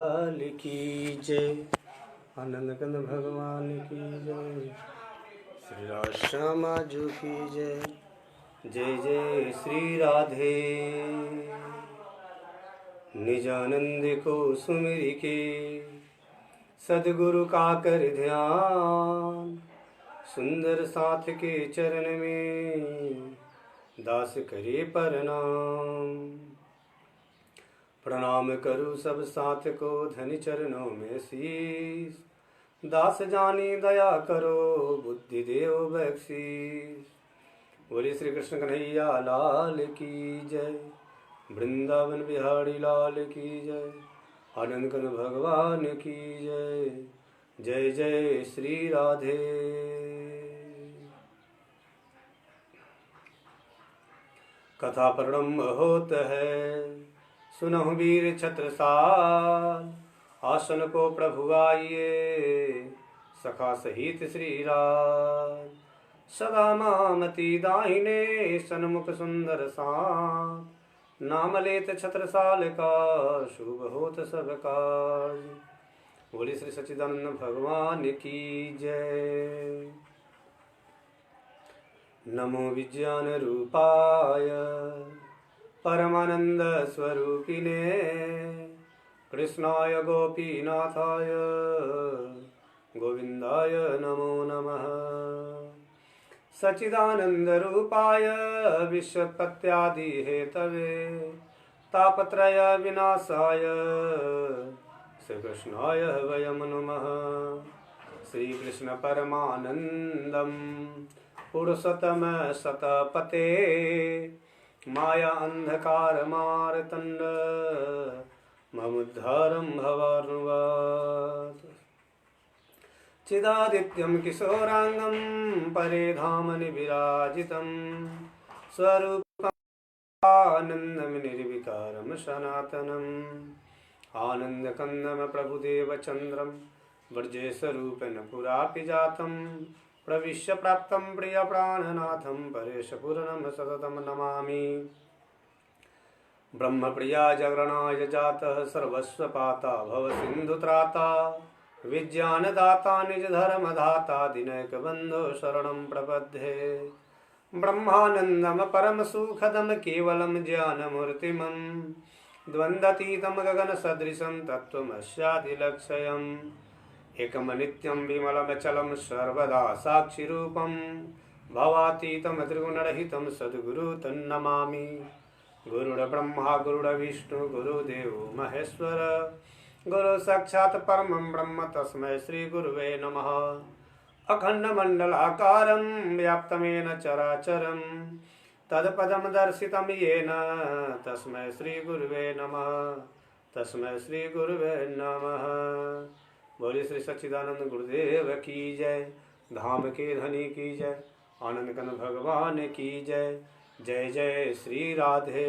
लाल की जय। आनंद कंद भगवान की जय। श्री राम जी की जय। जय जय श्री राधे। निजानंद को सुमिर के सदगुरु का कर ध्यान। सुंदर साथ के चरण में दास करे प्रणाम। प्रणाम करूँ सब साथ को धन चरणों में शीस। दास जानी दया करो बुद्धि देव बख्शीस। बोले श्री कृष्ण कन्हैया लाल की जय। वृंदावन बिहारी लाल की जय। आनंद कंद भगवान की जय। जय जय श्री राधे। कथा प्रारंभ होत है, सुनहु वीर छत्रसाल। आसन को प्रभु आइए, सखा सहित श्री राज। सदा मामति दाहिने, सन्मुख सुंदर सांत। नाम लेत छत्रसाल का, शुभ होत सब काज। बोले श्री सच्चिदानंद भगवान की जय। नमो विज्ञान रूपाय परमानंद स्वरूपिणे, कृष्णाय गोपीनाथाय गोविंदाय नमो नमः। सच्चिदानंद रूपाय विश्वोत्पत्त्यादि हेतवे, तापत्रय विनाशाय श्री कृष्णाय वयं नमः। श्री कृष्ण परमानंदम पुरुषोत्तम सतपते, माया अंधकार मारतंड ममुद्धारं भवार्णवात्। चिदादित्यं किशोरांगं परेधामनि विराजितं, स्वरूपम् आनन्दं निर्विकारं सनातनम्। आनन्दकन्दं प्रभुदेवचन्द्रं व्रजेशरूपेण पुरापि जातं, प्रविश्य प्राप्तं प्रिय प्राणनाथं परेशपूर्णं सततं नमामि। ब्रह्मप्रिया जगरणाय जातः सर्वस्वपाता भव सिन्धुत्राता, विज्ञानदाता निजधर्मदाता दिनैकबन्धो शरणं प्रपद्ये। ब्रह्मानन्दं परमसुखदं केवलं ज्ञानमूर्तिमं, द्वन्द्वातीतं गगनसदृशं तत्त्वमस्यादिलक्ष्यम्। एकमनित्यं विमलमचलं सर्वदा साक्षिरूपं, भवातीतं त्रिगुणरहितं सद्गुरु तन्नमामि। गुरुर्ब्रह्मा गुरुर्विष्णु गुरुदेवो महेश्वर, गुरु साक्षात् परमं ब्रह्म तस्मै श्री गुरुवे नमः। अखण्डमण्डलाकारं व्याप्तमेन चराचरं, तत्पदं दर्शितं येन तस्मै श्री गुरुवे नमः। तस्मै श्री गुरुवे नमः। बोले श्री सच्चिदानंद गुरुदेव की जय। धाम के धनी की जय। आनंद कंद भगवान की जय। जय जय श्री राधे।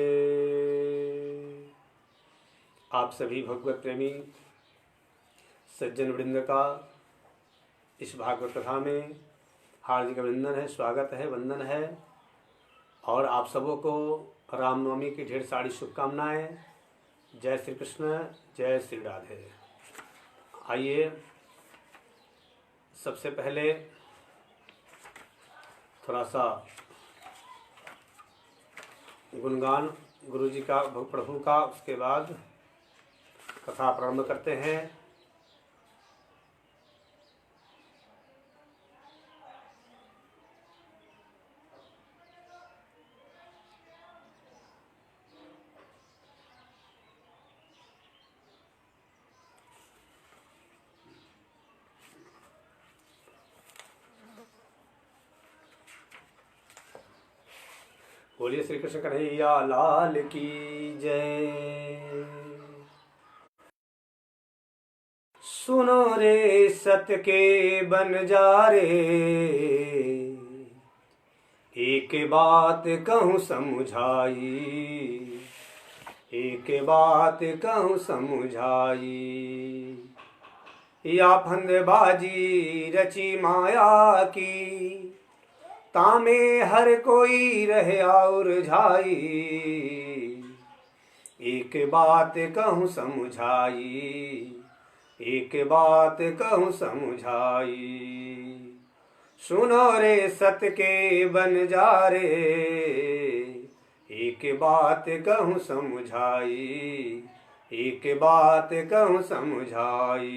आप सभी भगवत प्रेमी सज्जन वृंद का इस भागवत कथा में हार्दिक अभिनंदन है, स्वागत है, वंदन है। और आप सबों को रामनवमी की ढेर सारी शुभकामनाएं। जय श्री कृष्ण, जय श्री राधे। आइए सबसे पहले थोड़ा सा गुणगान गुरु जी का, प्रभु का, उसके बाद कथा प्रारंभ करते हैं। बोलिए श्री कृष्ण कन्हैया लाल की जय। सुनो रे सत्य के बनजारे, एक बात कहूँ समझाई, एक बात कहूँ समझाई। या फंदबाजी रची माया की, तामे हर कोई रहे और झाई। एक बात कहूँ समझाई, एक बात कहूँ समझाई। सुनो रे सत के बनजारे, एक बात कहूँ समझाई, एक बात कहूँ समझाई।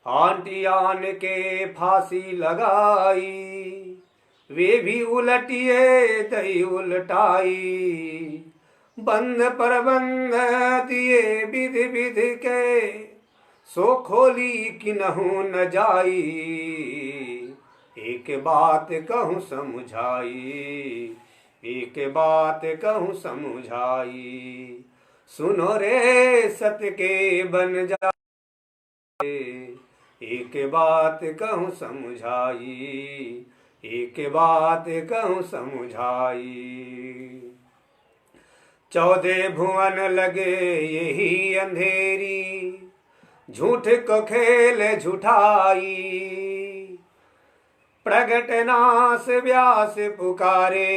आंटियान के फांसी लगाई, वे भी उलटिए दई उलटाई। बंद पर बंद दिए विध विध के, सो खोली किन्हू न जाई। एक बात कहूँ समझाई, एक बात कहूँ समझाई। सुनो रे सत के बनजारे, एक बात कहूँ समझाई, एक बात कहूँ समझाई। 14 भुवन लगे यही अंधेरी, झूठ को खेल झूठाई। प्रगट नास व्यास पुकारे,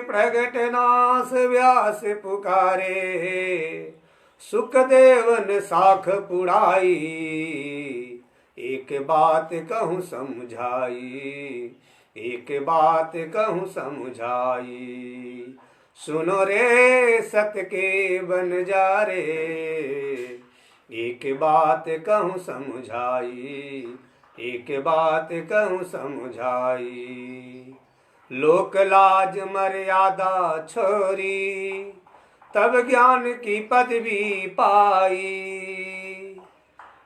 प्रगट नास व्यास पुकारे। सुखदेवन साख पुड़ाई, एक बात कहूँ समझाई, एक बात कहूँ समझाई। सुनो रे सत के बनजारे, एक बात कहूँ समझाई, एक बात कहूँ समझाई। लोक लाज मर्यादा छोरी, तब ज्ञान की पदवी पाई।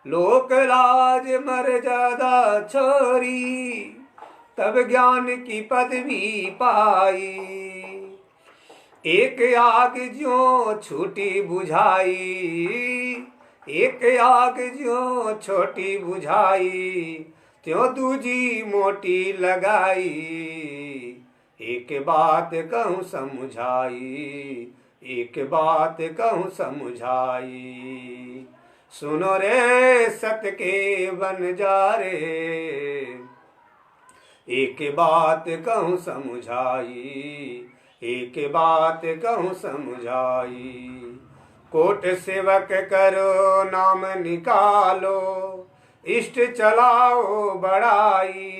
लोक लाज मर्यादा छोरी, तब ज्ञान की पदवी पाई। एक आग ज्यों छूटी बुझाई, एक आग ज्यों छोटी बुझाई। त्यों दूजी मोटी लगाई, एक बात कहूँ समझाई, एक बात कहूँ समझाई। सुनो रे सत के बनजारे, एक बात कहूँ समझाई, एक बात कहूँ समझाई। कोट सेवक करो नाम निकालो, इष्ट चलाओ बड़ाई।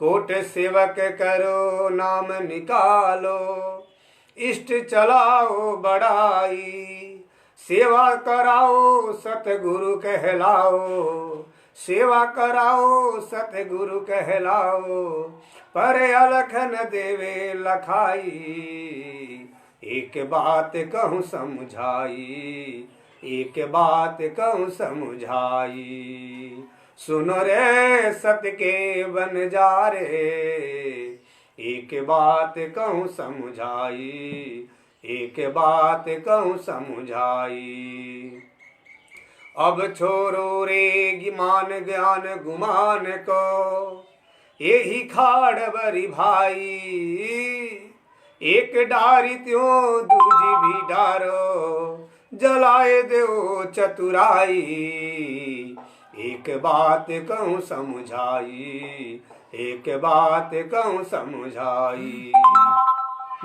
कोट सेवक करो नाम निकालो, इष्ट चलाओ बड़ाई। सेवा कराओ सतगुरु कहलाओ, सेवा कराओ सतगुरु कहलाओ। पर अलख न देवे लखाई, एक बात कहूँ समझाई, एक बात कहूँ समझाई। सुनो रे सत के बनजारे, एक बात कहूँ समझाई, एक बात कहूँ समझाई। अब छोड़ो रे गिमान ज्ञान गुमान को, यही खाड़ बरी भाई। एक डारी त्यों दूजी भी डारो, जलाए दो चतुराई। एक बात कहूँ समझाई, एक बात कहूँ समझाई।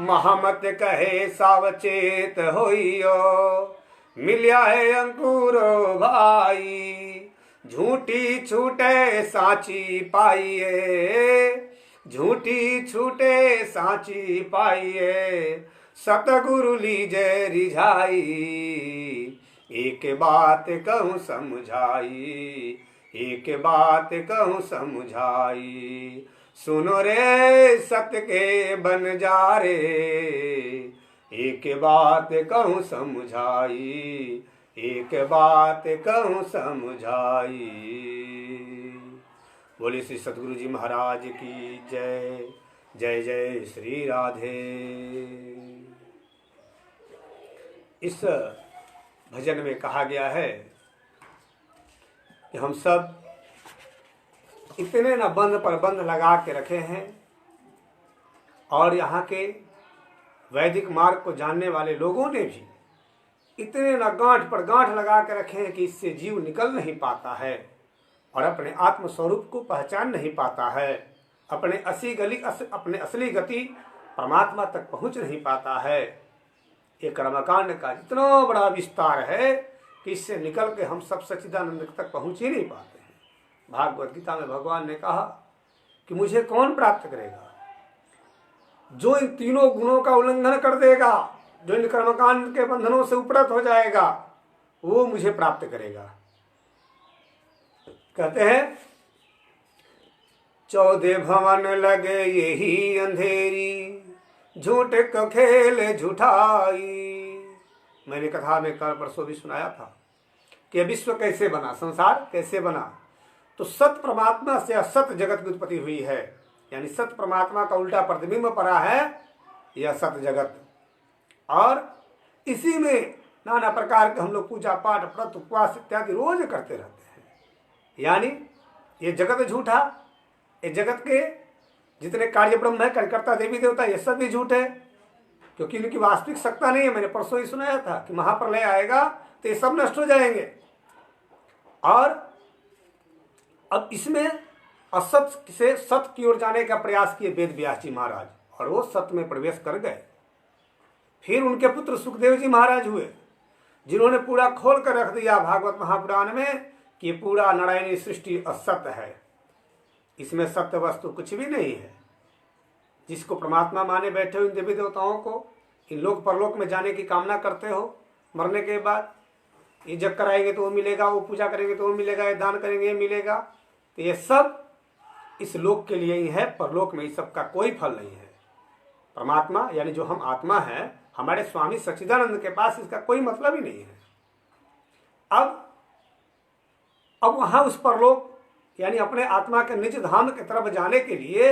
महामत कहे सावचेत होइयो, मिल्या है अंकुरो भाई। झूठी छूटे साची पाइए, झूठी छूटे साची पाइए। सतगुरु लीजे रिझाई, एक बात कहूँ समझाई, एक बात कहूँ समझाई। सुनो रे सत के बनजारे, एक बात कहूँ समझाई, एक बात कहूँ समझाई। बोले श्री सतगुरु जी महाराज की जय। जय जय श्री राधे। इस भजन में कहा गया है कि हम सब इतने न बंद पर बंद लगा के रखे हैं, और यहाँ के वैदिक मार्ग को जानने वाले लोगों ने भी इतने न गांठ पर गांठ लगा के रखे हैं कि इससे जीव निकल नहीं पाता है और अपने आत्म स्वरूप को पहचान नहीं पाता है, अपने असली गति परमात्मा तक पहुंच नहीं पाता है। ये कर्मकांड का इतना बड़ा विस्तार है कि इससे निकल के हम सब सच्चिदानंद तक पहुंच ही नहीं पाते हैं। भागवत गीता में भगवान ने कहा कि मुझे कौन प्राप्त करेगा? जो इन तीनों गुणों का उल्लंघन कर देगा, जो इन कर्मकांड के बंधनों से उपरत हो जाएगा, वो मुझे प्राप्त करेगा। कहते हैं 14 भवन लगे यही अंधेरी, झूठ को खेल झूठाई। मैंने कथा में कल परसों भी सुनाया था कि विश्व कैसे बना, संसार कैसे बना। तो सत परमात्मा से असत जगत की उत्पत्ति हुई है, यानी सत परमात्मा का उल्टा प्रतिबिंब पड़ा है यह सत जगत। और इसी में नाना प्रकार के हम लोग पूजा पाठ व्रत उपवास इत्यादि रोज करते रहते हैं। यानी ये जगत झूठा, ये जगत के जितने कार्य ब्रह्म है, कार्यकर्ता देवी देवता, ये सब भी झूठ है, क्योंकि इनकी वास्तविक सत्ता नहीं है। मैंने परसों ही सुनाया था कि महाप्रलय आएगा तो ये सब नष्ट हो जाएंगे। और अब इसमें असत से सत की ओर जाने का प्रयास किए वेद व्यास जी महाराज, और वो सत्य में प्रवेश कर गए। फिर उनके पुत्र सुखदेव जी महाराज हुए, जिन्होंने पूरा खोल कर रख दिया भागवत महापुराण में कि पूरा नारायणी सृष्टि असत्य है, इसमें सत्य वस्तु कुछ भी नहीं है। जिसको परमात्मा माने बैठे हो इन देवी देवताओं को, इन लोक परलोक में जाने की कामना करते हो, मरने के बाद ये जग कराएंगे तो वो मिलेगा, वो पूजा करेंगे तो वो मिलेगा, ये दान करेंगे ये मिलेगा, तो ये सब इस लोक के लिए ही है। परलोक में इस सब का कोई फल नहीं है। परमात्मा यानी जो हम आत्मा है, हमारे स्वामी सच्चिदानंद के पास इसका कोई मतलब ही नहीं है। अब वहां उस परलोक यानी अपने आत्मा के निज धाम की तरफ जाने के लिए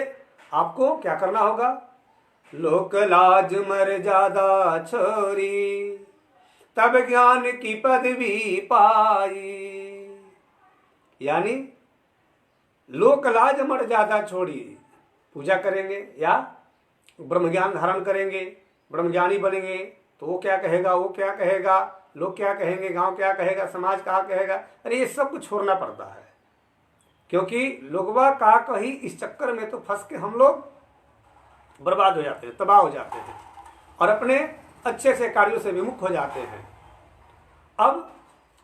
आपको क्या करना होगा? लोक लाज मर्यादा छोरी, तब ज्ञान की पदवी पाई। यानी लोक लाज मर्यादा छोड़ी, पूजा करेंगे या ब्रह्म ज्ञान धारण करेंगे, ब्रह्मज्ञानी बनेंगे तो वो क्या कहेगा, वो क्या कहेगा, लोग क्या कहेंगे, गांव क्या कहेगा, समाज क्या कहेगा। अरे ये सब कुछ छोड़ना पड़ता है, क्योंकि लोगवा का कहीं इस चक्कर में तो फंस के हम लोग बर्बाद हो जाते हैं, तबाह हो जाते हैं और अपने अच्छे से कार्यों से विमुख हो जाते हैं। अब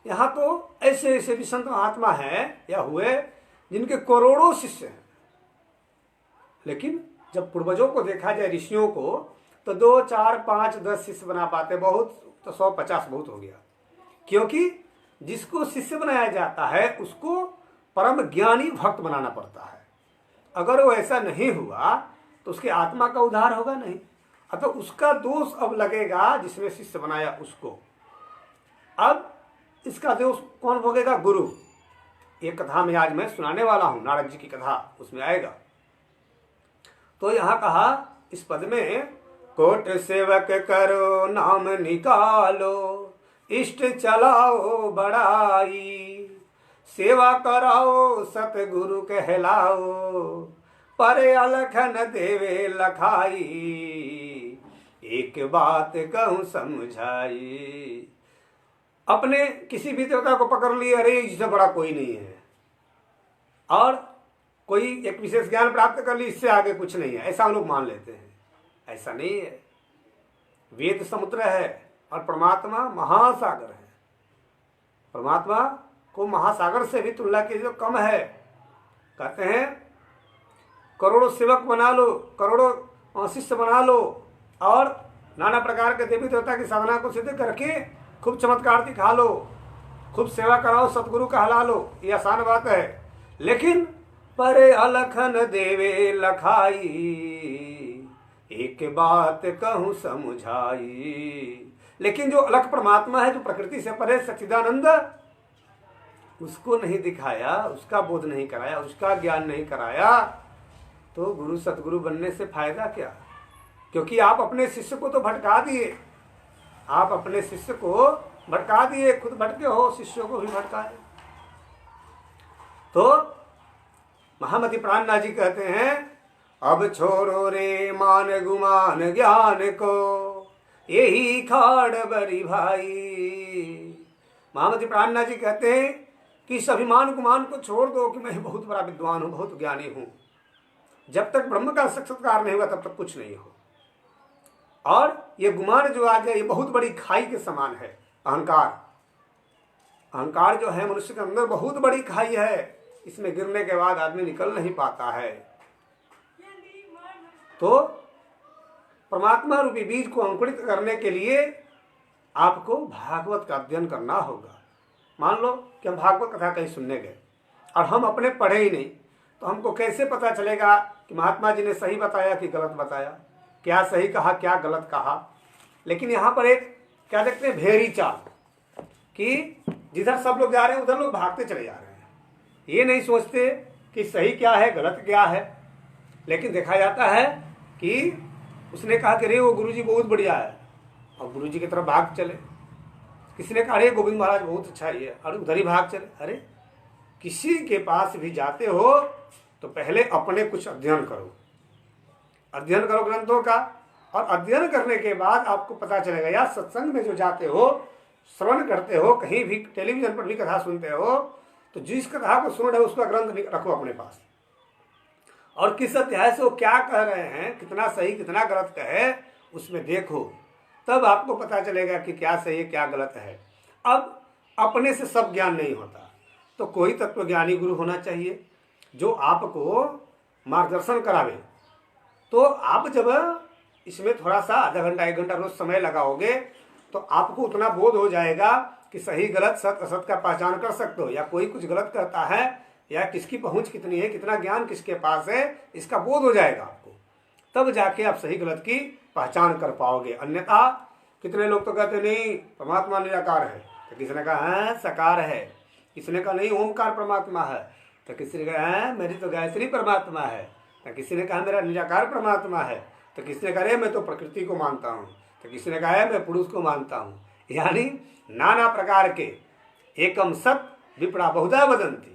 यहाँ तो ऐसे ऐसे भी संत महात्मा हैं या हुए जिनके करोड़ों शिष्य हैं, लेकिन जब पूर्वजों को देखा जाए, ऋषियों को, तो 2, 4, 5, 10 शिष्य बना पाते, बहुत तो 150 बहुत हो गया। क्योंकि जिसको शिष्य बनाया जाता है उसको परम ज्ञानी भक्त बनाना पड़ता है। अगर वो ऐसा नहीं हुआ तो उसके आत्मा का उद्धार होगा नहीं, अतः उसका दोष अब लगेगा जिसने शिष्य बनाया उसको। अब इसका दोष कौन भोगेगा? गुरु। ये कथा में आज मैं सुनाने वाला हूं, नारद जी की कथा, उसमें आएगा। तो यहां कहा इस पद में, कोट सेवक करो नाम निकालो, इष्ट चलाओ बड़ाई, सेवा कराओ सतगुरु कहलाओ, परे अलखन देवे लखाई, एक बात कहूं समझाई। अपने किसी भी देवता को पकड़ लिए, अरे इससे बड़ा कोई नहीं है, और कोई एक विशेष ज्ञान प्राप्त कर ली, इससे आगे कुछ नहीं है, ऐसा लोग मान लेते हैं। ऐसा नहीं है। वेद समुद्र है और परमात्मा महासागर है। परमात्मा को महासागर से भी तुलना की जो कम है। कहते हैं करोड़ों सेवक बना लो, करोड़ों शिष्य बना लो, और नाना प्रकार के देवी देवता की साधना को सिद्ध करके खूब चमत्कार दिखा लो, खूब सेवा कराओ, सतगुरु कहला लो, ये आसान बात है। लेकिन परे अलखन देवे लखाई, एक बात कहूं समझाई। लेकिन जो अलख परमात्मा है, जो प्रकृति से परे सच्चिदानंद, उसको नहीं दिखाया, उसका बोध नहीं कराया, उसका ज्ञान नहीं कराया, तो गुरु सतगुरु बनने से फायदा क्या? क्योंकि आप अपने शिष्य को तो भटका दिए, आप अपने शिष्य को भटका दिए, खुद भटके हो, शिष्यों को भी भटकाए। तो महामति प्राणनाथ जी कहते हैं, अब छोड़ो रे मान गुमान ज्ञान को, यही खाड़ बड़ी भाई। महामति प्राणनाथ जी कहते हैं कि इस अभिमान गुमान को छोड़ दो कि मैं बहुत बड़ा विद्वान हूं, बहुत ज्ञानी हूं। जब तक ब्रह्म का साक्षात्कार नहीं हुआ तब तक कुछ नहीं हो। और ये गुमान जो आ गया ये बहुत बड़ी खाई के समान है। अहंकार, अहंकार जो है मनुष्य के अंदर बहुत बड़ी खाई है, इसमें गिरने के बाद आदमी निकल नहीं पाता है। तो परमात्मा रूपी बीज को अंकुरित करने के लिए आपको भागवत का अध्ययन करना होगा। मान लो कि हम भागवत कथा कहीं सुनने गए और हम अपने पढ़े ही नहीं, तो हमको कैसे पता चलेगा कि महात्मा जी ने सही बताया कि गलत बताया, क्या सही कहा क्या गलत कहा। लेकिन यहाँ पर एक क्या देखते हैं, भेरी चाल, कि जिधर सब लोग जा रहे हैं उधर लोग भागते चले जा रहे हैं, ये नहीं सोचते कि सही क्या है गलत क्या है। लेकिन देखा जाता है कि उसने कहा कि अरे वो गुरुजी बहुत बढ़िया है, और गुरुजी की तरफ भाग चले। किसी ने कहा अरे गोविंद महाराज बहुत अच्छा ही है, और उधर ही भाग चले। अरे किसी के पास भी जाते हो तो पहले अपने कुछ अध्ययन करो, अध्ययन करो ग्रंथों का, और अध्ययन करने के बाद आपको पता चलेगा। या सत्संग में जो जाते हो, श्रवण करते हो, कहीं भी टेलीविजन पर भी कथा सुनते हो, तो जिस कथा को सुन रहे हो उसका ग्रंथ रखो अपने पास, और किस अध्याय से वो क्या कह रहे हैं, कितना सही कितना गलत कहे, उसमें देखो, तब आपको पता चलेगा कि क्या सही है क्या गलत है। अब अपने से सब ज्ञान नहीं होता, तो कोई तत्वज्ञानी गुरु होना चाहिए जो आपको मार्गदर्शन करावे। तो आप जब इसमें थोड़ा सा आधा घंटा 1 घंटा रोज समय लगाओगे तो आपको उतना बोध हो जाएगा कि सही गलत सत असत का पहचान कर सकते हो, या कोई कुछ गलत करता है या किसकी पहुंच कितनी है, कितना ज्ञान किसके पास है, इसका बोध हो जाएगा आपको। तब जाके आप सही गलत की पहचान कर पाओगे। अन्यथा कितने लोग तो कहते नहीं परमात्मा निराकार है, तो किसी ने कहा है साकार है, किसी ने कहा नहीं ओमकार परमात्मा है, तो किसी ने कहा है मेरी तो गायत्री परमात्मा है, तो किसी ने कहा मेरा निराकार परमात्मा है, तो किसी ने कहा मैं तो प्रकृति को मानता हूँ, तो किसी ने कहा मैं पुरुष को मानता हूँ। यानी नाना प्रकार के एकम सत विपड़ा बहुधा वदंती,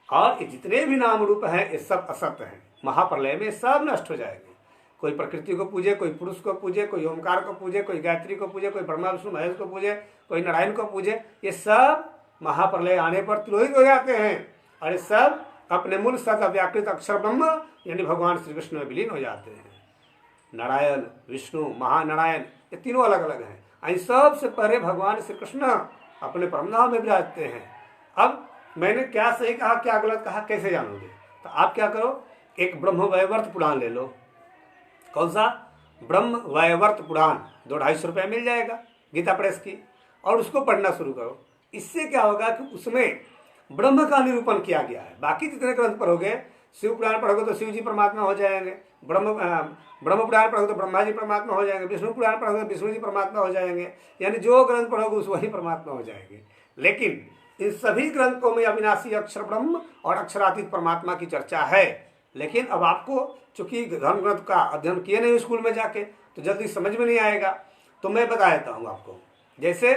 और ये जितने भी नाम रूप हैं ये सब असत्य हैं। महाप्रलय में सब नष्ट हो जाएंगे। कोई प्रकृति को पूजे, कोई पुरुष को पूजे, कोई ओमकार को पूजे, कोई गायत्री को पूजे, कोई ब्रह्मा विष्णु महेश को पूजे, कोई नारायण को पूजे, ये सब महाप्रलय आने पर तिरोहित हो जाते हैं, और ये सब अपने मूल सत अव्याकृत अक्षर ब्रह्म यानी भगवान श्री कृष्ण में विलीन हो जाते हैं। नारायण विष्णु महानारायण ये तीनों अलग अलग हैं, इन सबसे पहले भगवान श्री कृष्ण अपने परमधाम में विराजते हैं। अब मैंने क्या सही कहा क्या गलत कहा कैसे जानोगे? तो आप क्या करो, एक ब्रह्म वैवर्त पुराण ले लो। कौन सा? ब्रह्म वैवर्त पुराण, 200-250 रुपये मिल जाएगा गीता प्रेस की, और उसको पढ़ना शुरू करो। इससे क्या होगा कि उसमें ब्रह्म का निरूपण किया गया है। बाकी जितने ग्रंथ पढ़ोगे, शिव पुराण पढ़ोगे तो शिव जी परमात्मा हो जाएंगे, ब्रह्म पुराण पढ़ोगे तो ब्रह्मा जी परमात्मा हो जाएंगे, विष्णु पुराण पढ़ोगे तो विष्णु जी परमात्मा हो जाएंगे, यानी जो ग्रंथ पढ़ोगे उस वही परमात्मा हो जाएंगे। लेकिन इन सभी ग्रंथों में अविनाशी अक्षर ब्रह्म और अक्षरातीत परमात्मा की चर्चा है। लेकिन अब आपको चूंकि धर्म ग्रंथ का अध्ययन किए नहीं स्कूल में जाके, तो जल्दी समझ में नहीं आएगा। तो मैं बता देता हूँ आपको। जैसे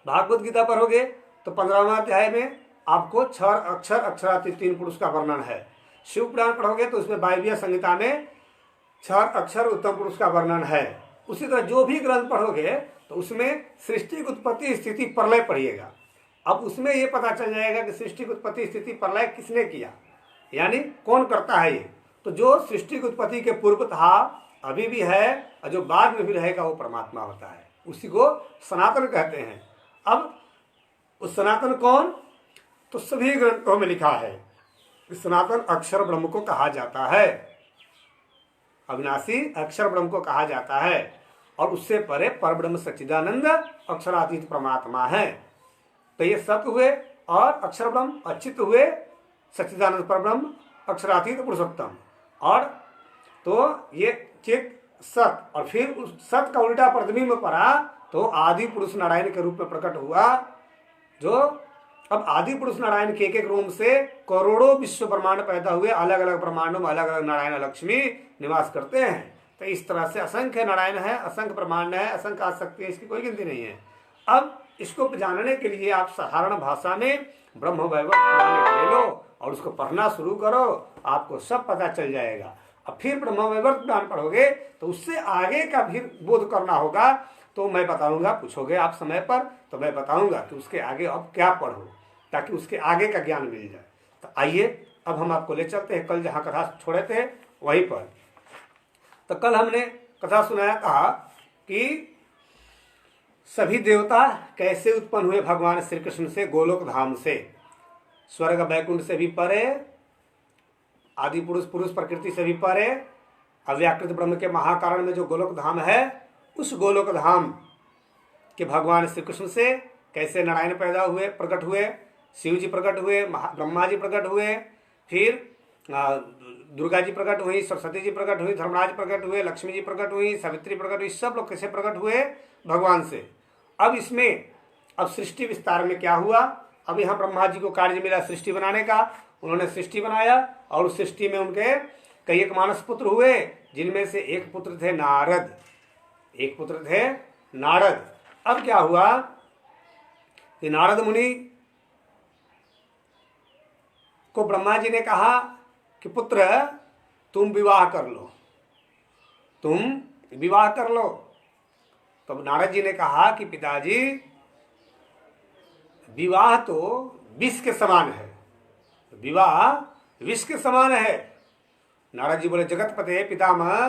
भागवत गीता पढ़ोगे तो 15वां अध्याय में आपको 6 अक्षर अक्षरातीत 3 पुरुष का वर्णन है। शिव पुराण पढ़ोगे तो उसमें 22वीं संहिता में 6 अक्षर उत्तम पुरुष का वर्णन है। उसी तरह जो भी ग्रंथ पढ़ोगे तो उसमें सृष्टि की उत्पत्ति स्थिति प्रलय पढ़िएगा। अब उसमें ये पता चल जाएगा कि सृष्टि की उत्पत्ति स्थिति प्रलय किसने किया, यानी कौन करता है ये। तो जो सृष्टि की उत्पत्ति के पूर्व था, अभी भी है, और जो बाद में भी रहेगा वो परमात्मा होता है। उसी को सनातन कहते हैं। अब उस सनातन कौन? तो सभी ग्रंथों में लिखा है सनातन अक्षर ब्रह्म को कहा जाता है, अविनाशी अक्षर ब्रह्म को कहा जाता है, और उससे परे परब्रह्म सच्चिदानंद अक्षरातीत परमात्मा है। तो ये सत्य हुए और अक्षर ब्रह्म, अचित हुए सच्चिदानंद परब्रह्म अक्षरातीत पुरुषोत्तम, और तो ये चित सत, और फिर उस सत का उल्टा प्रतिबिंब पड़ा तो आदि पुरुष नारायण के रूप में प्रकट हुआ। जो अब आदि पुरुष नारायण के एक रूप से करोड़ों विश्व ब्रह्मांड पैदा हुए, अलग अलग ब्रह्मांडों में अलग अलग नारायण लक्ष्मी निवास करते हैं। तो इस तरह से असंख्य नारायण है, असंख्य ब्रह्मांड है, असंख्य आसक्ति है, इसकी कोई गिनती नहीं है। अब इसको जानने के लिए आप साधारण भाषा में ब्रह्म वैवर्त पुराण ले लो और उसको पढ़ना शुरू करो, आपको सब पता चल जाएगा। अब फिर ब्रह्म वैवर्त पुराण पढ़ोगे तो उससे आगे का भी बोध करना होगा। तो मैं बताऊंगा, पूछोगे आप समय पर तो मैं बताऊंगा कि उसके आगे अब क्या पढ़ो, ताकि उसके आगे का ज्ञान मिल जाए। तो आइए अब हम आपको ले चलते हैं कल जहाँ कथा छोड़े थे वहीं पर। तो कल हमने कथा सुनाया था कि सभी देवता कैसे उत्पन्न हुए भगवान श्री कृष्ण से, गोलोक धाम से, स्वर्ग वैकुंठ से भी परे, आदि पुरुष पुरुष प्रकृति से भी परे, अव्याकृत ब्रह्म के महाकारण में जो गोलोक धाम है, उस गोलोक धाम के भगवान श्री कृष्ण से कैसे नारायण पैदा हुए, प्रकट हुए, शिव जी प्रकट हुए, ब्रह्मा जी प्रकट हुए, फिर दुर्गा जी प्रकट हुई, सरस्वती जी प्रकट हुई, धर्मराज प्रकट हुए, लक्ष्मी जी प्रकट हुई, सावित्री प्रकट हुई, सब लोग कैसे प्रकट हुए भगवान से। अब इसमें अब सृष्टि विस्तार में क्या हुआ, अब यहाँ ब्रह्मा जी को कार्य मिला सृष्टि बनाने का, उन्होंने सृष्टि बनाया और उस सृष्टि में उनके कई एक मानस पुत्र हुए, जिनमें से एक पुत्र थे नारद, एक पुत्र थे नारद। अब क्या हुआ कि नारद मुनि को ब्रह्मा जी ने कहा कि पुत्र तुम विवाह कर लो, तुम विवाह कर लो। तो नारद जी ने कहा कि पिताजी विवाह तो विष के समान है, विवाह विष के समान है। नारद जी बोले जगतपते पितामह,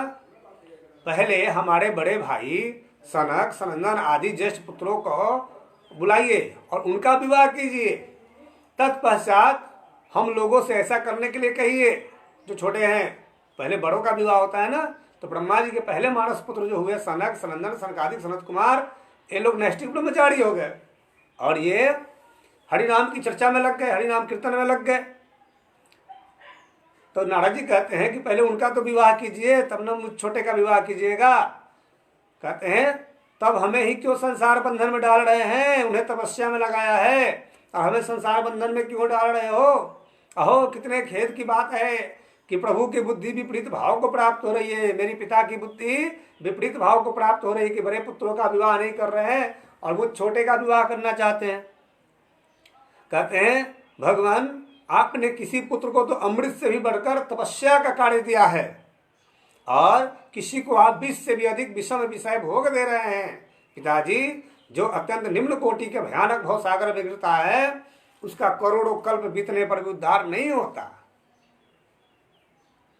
पहले हमारे बड़े भाई सनक सनंदन आदि ज्येष्ठ पुत्रों को बुलाइए और उनका विवाह कीजिए, तत्पश्चात हम लोगों से ऐसा करने के लिए कहिए जो छोटे हैं। पहले बड़ों का विवाह होता है ना, तो ब्रह्मा जी के पहले मानस पुत्र जो हुए सनक सनंदन सनकादिक सनत कुमार, ये लोग नैष्ठिक ब्रह्मचारी हो गए और ये हरिनाम की चर्चा में लग गए, हरिनाम कीर्तन में लग गए। तो नारद जी कहते हैं कि पहले उनका तो विवाह कीजिए, तब न मुझ छोटे का विवाह कीजिएगा। कहते हैं तब हमें ही क्यों संसार बंधन में डाल रहे हैं, उन्हें तपस्या में लगाया है और हमें संसार बंधन में क्यों डाल रहे हो। अहो कितने खेद की बात है कि प्रभु की बुद्धि विपरीत भाव को प्राप्त हो रही है, मेरी पिता की बुद्धि विपरीत भाव को प्राप्त हो रही है कि बड़े पुत्रों का विवाह नहीं कर रहे हैं और वो छोटे का विवाह करना चाहते हैं। कहते हैं भगवान आपने किसी पुत्र को तो अमृत से भी बढ़कर तपस्या का कार्य दिया है और किसी को आप विष से भी अधिक विषम विषय भोग दे रहे हैं। पिताजी जो अत्यंत निम्न कोटि के भयानक भव सागर में गिरता है, उसका करोड़ों कल्प बीतने पर भी उद्धार नहीं होता।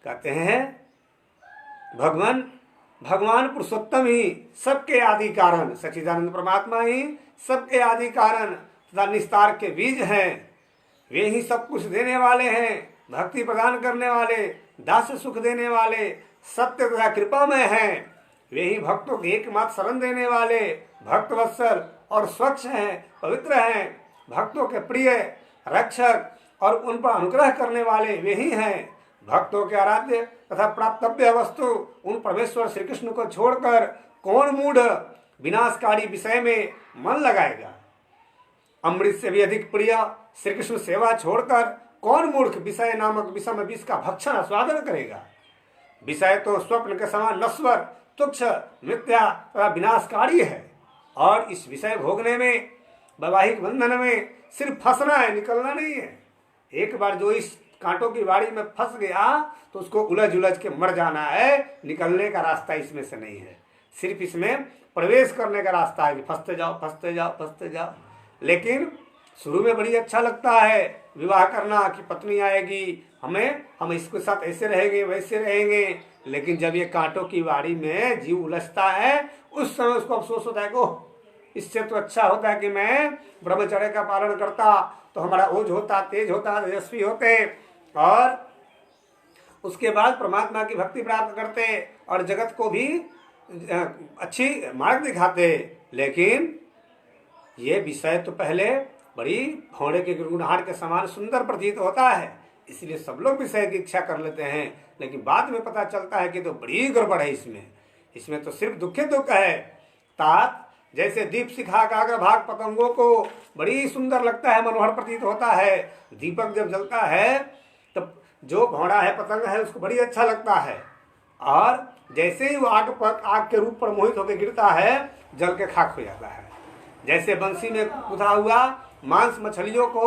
कहते हैं भगवान पुरुषोत्तम ही सबके आदि कारण, सच्चिदानंद परमात्मा ही सबके आदि कारण तथा निस्तार के बीज हैं। वे ही सब कुछ देने वाले हैं, भक्ति प्रदान करने वाले, दास सुख देने वाले, सत्य तथा कृपामय हैं। वे ही भक्तों की एकमात्र शरण देने वाले, भक्त वत्सल और स्वच्छ हैं, पवित्र हैं, भक्तों के प्रिय रक्षक और उन पर अनुग्रह करने वाले वे ही हैं। भक्तों के आराध्य तथा प्राप्तव्य वस्तु उन परमेश्वर श्री कृष्ण को छोड़कर कौन मूढ़ विनाशकारी विषय में मन लगाएगा। अमृत से भी अधिक प्रिय श्री कृष्ण सेवा छोड़कर कौन मूर्ख विषय नामक विषम विष का भक्षण आस्वादन करेगा। विषय तो स्वप्न के समान नश्वर, तुच्छ, मिथ्या तथा विनाशकारी है और इस विषय भोगने में, वैवाहिक बंधन में सिर्फ फंसना है, निकलना नहीं है। एक बार जो इस कांटों की बाड़ी में फंस गया तो उसको उलझ उलझ के मर जाना है, निकलने का रास्ता इसमें से नहीं है, सिर्फ इसमें प्रवेश करने का रास्ता है कि फंसते जाओ फंसते जाओ फंसते जाओ। लेकिन शुरू में बड़ी अच्छा लगता है विवाह करना कि पत्नी आएगी, हम इसके साथ ऐसे रहेंगे वैसे रहेंगे, लेकिन जब ये कांटों की बाड़ी में जीव उलझता है उस समय उसको अफसोस होता है कि इससे तो अच्छा होता है कि मैं ब्रह्मचर्य का पालन करता तो हमारा ओज होता, तेज होता, तेजस्वी होते और उसके बाद परमात्मा की भक्ति प्राप्त करते और जगत को भी अच्छी मार्ग दिखाते। लेकिन ये विषय तो पहले बड़ी भौड़े के गुनगुनाहट के समान सुंदर प्रतीत होता है, इसलिए सब लोग विषय की इच्छा कर लेते हैं, लेकिन बाद में पता चलता है कि तो बड़ी गड़बड़ है इसमें तो सिर्फ दुख दुख है। तात जैसे दीप शिखा का अग्रभाग पतंगों को बड़ी सुंदर लगता है, मनोहर प्रतीत होता है। दीपक जब जलता है तब जो भौड़ा है, पतंग है, उसको बड़ी अच्छा लगता है और जैसे ही वो आग के रूप पर मोहित होकर गिरता है जल के खाक हो जाता है। जैसे बंसी में कुदा हुआ मांस मछलियों को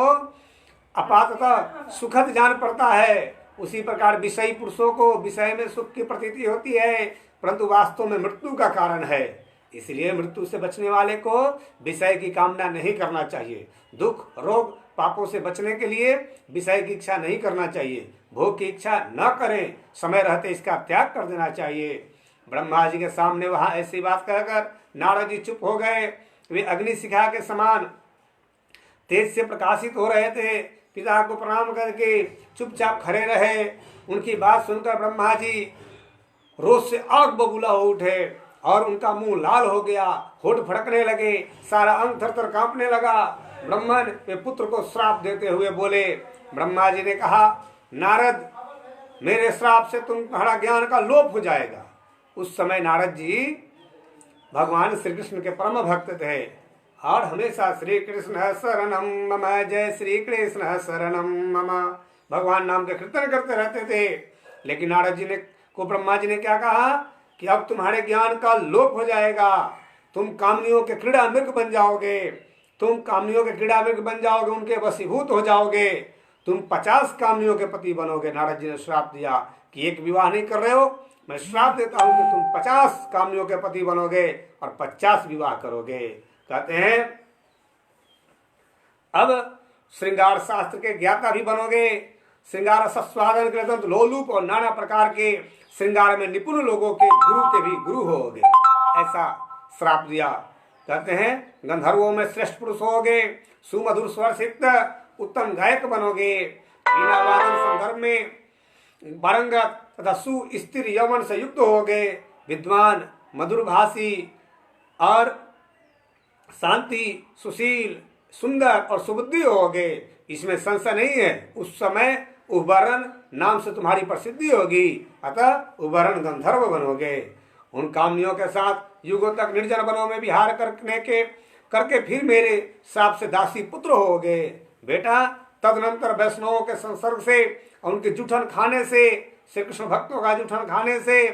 अपाततः सुखद जान पड़ता है, उसी प्रकार विषयी पुरुषों को विषय में सुख की प्रतीति होती है, परंतु वास्तव में मृत्यु का कारण है। इसलिए मृत्यु से बचने वाले को विषय की कामना नहीं करना चाहिए। दुख रोग पापों से बचने के लिए विषय की इच्छा नहीं करना चाहिए, भोग की इच्छा न करें, समय रहते इसका त्याग कर देना चाहिए। ब्रह्मा जी के सामने वहां ऐसी बात कहकर नारद जी चुप हो गए। वे अग्नि शिखा के समान तेज से प्रकाशित हो रहे थे। पिता को प्रणाम करके चुपचाप खड़े रहे। उनकी बात सुनकर ब्रह्मा जी रोष से आग बबूला हो उठे और उनका मुंह लाल हो गया, होठ फड़कने लगे, सारा अंग थर थर कांपने लगा। ब्रह्मन वे पुत्र को श्राप देते हुए बोले। ब्रह्मा जी ने कहा, नारद, मेरे श्राप से तुम्हारा ज्ञान का लोप हो जाएगा। उस समय नारद जी भगवान श्री कृष्ण के परम भक्त थे और हमेशा श्री कृष्ण शरणम मम, जय श्री कृष्ण शरणम मम भगवान नाम के कीर्तन करते रहते थे। लेकिन नारद जी ने को ब्रह्मा जी ने क्या कहा कि अब तुम्हारे ज्ञान का लोप हो जाएगा, तुम कामनियों के क्रीड़ा मृग बन जाओगे, तुम कामनियों के क्रीड़ा मृग बन जाओगे, उनके वशीभूत हो जाओगे, तुम 50 कामनियों के पति बनोगे। नारद जी ने श्राप दिया कि एक विवाह नहीं कर रहे हो, मैं श्राप देता हूं कि तुम 50 कामनियों के पति बनोगे और 50 विवाह करोगे। कहते हैं अब श्रृंगार शास्त्र के ज्ञाता भी बनोगे, श्रृंगार सस्वादन के दंत लोलूप और नाना प्रकार के श्रृंगार में निपुण लोगों के गुरु के भी गुरु होगे, ऐसा श्राप दिया। कहते हैं गंधर्वों में श्रेष्ठ पुरुष होगे, सुमधुर स्वर सिक्त उत्तम गायक बनोगे, वीणा वादन संदर्भ में पारंगत तथा सुस्थिर यौवन से युक्त होगे, विद्वान, मधुर भाषी और शांति, सुशील, सुंदर और सुबुद्धि होगे। इसमें संशय नहीं है। उस समय उभरण नाम से तुम्हारी प्रसिद्धि होगी, अतः उभरण गंधर्व बनोगे। उन कामनियों के साथ युगों तक निर्जन वनों में विहार करके फिर मेरे शाप से दासी पुत्र होगे। बेटा, तदनंतर वैष्णवों के संसर्ग से और उनके जूठन खाने से, श्री कृष्ण भक्तों का जूठन खाने से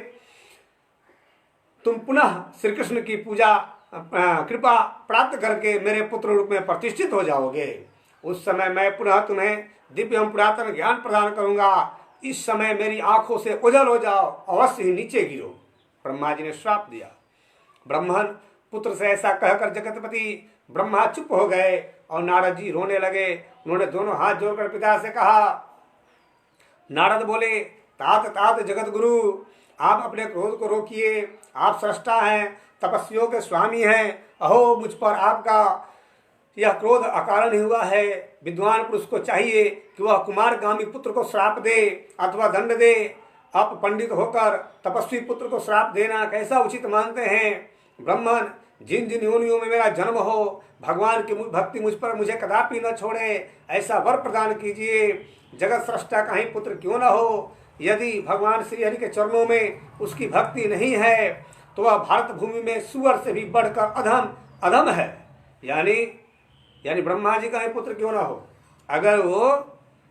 तुम पुनः श्री कृष्ण की पूजा कृपा प्राप्त करके मेरे पुत्र रूप में प्रतिष्ठित हो जाओगे। उस समय मैं पुनः तुम्हें दिव्य एवं पुरातन ज्ञान प्रदान करूंगा। इस समय मेरी आंखों से ओझल हो जाओ, अवश्य ही नीचे गिरो। ब्रह्मा जी ने श्राप दिया। ब्रह्मन पुत्र से ऐसा कहकर जगतपति ब्रह्मा चुप हो गए और नारद जी रोने लगे। उन्होंने दोनों हाथ जोड़कर पिता से कहा। नारद बोले, तात तात जगत गुरु, आप अपने क्रोध को रोकिए, आप सृष्टा हैं, तपस्वियों के स्वामी हैं। अहो, मुझ पर आपका यह क्रोध अकारण ही हुआ है। विद्वान पुरुष को चाहिए कि वह कुमारगामी पुत्र को श्राप दे अथवा दंड दे। आप पंडित होकर तपस्वी पुत्र को श्राप देना कैसा उचित मानते हैं? ब्राह्मण, जिन जिन योनियों में मेरा जन्म हो, भगवान की भक्ति मुझ पर मुझे कदापि न छोड़े, ऐसा वर प्रदान कीजिए। जगत सृष्टा का ही पुत्र क्यों न हो, यदि भगवान श्री हरि के चरणों में उसकी भक्ति नहीं है तो वह भारत भूमि में सुअर से भी बढ़कर अधम है। यानी ब्रह्मा जी का ही पुत्र क्यों ना हो, अगर वो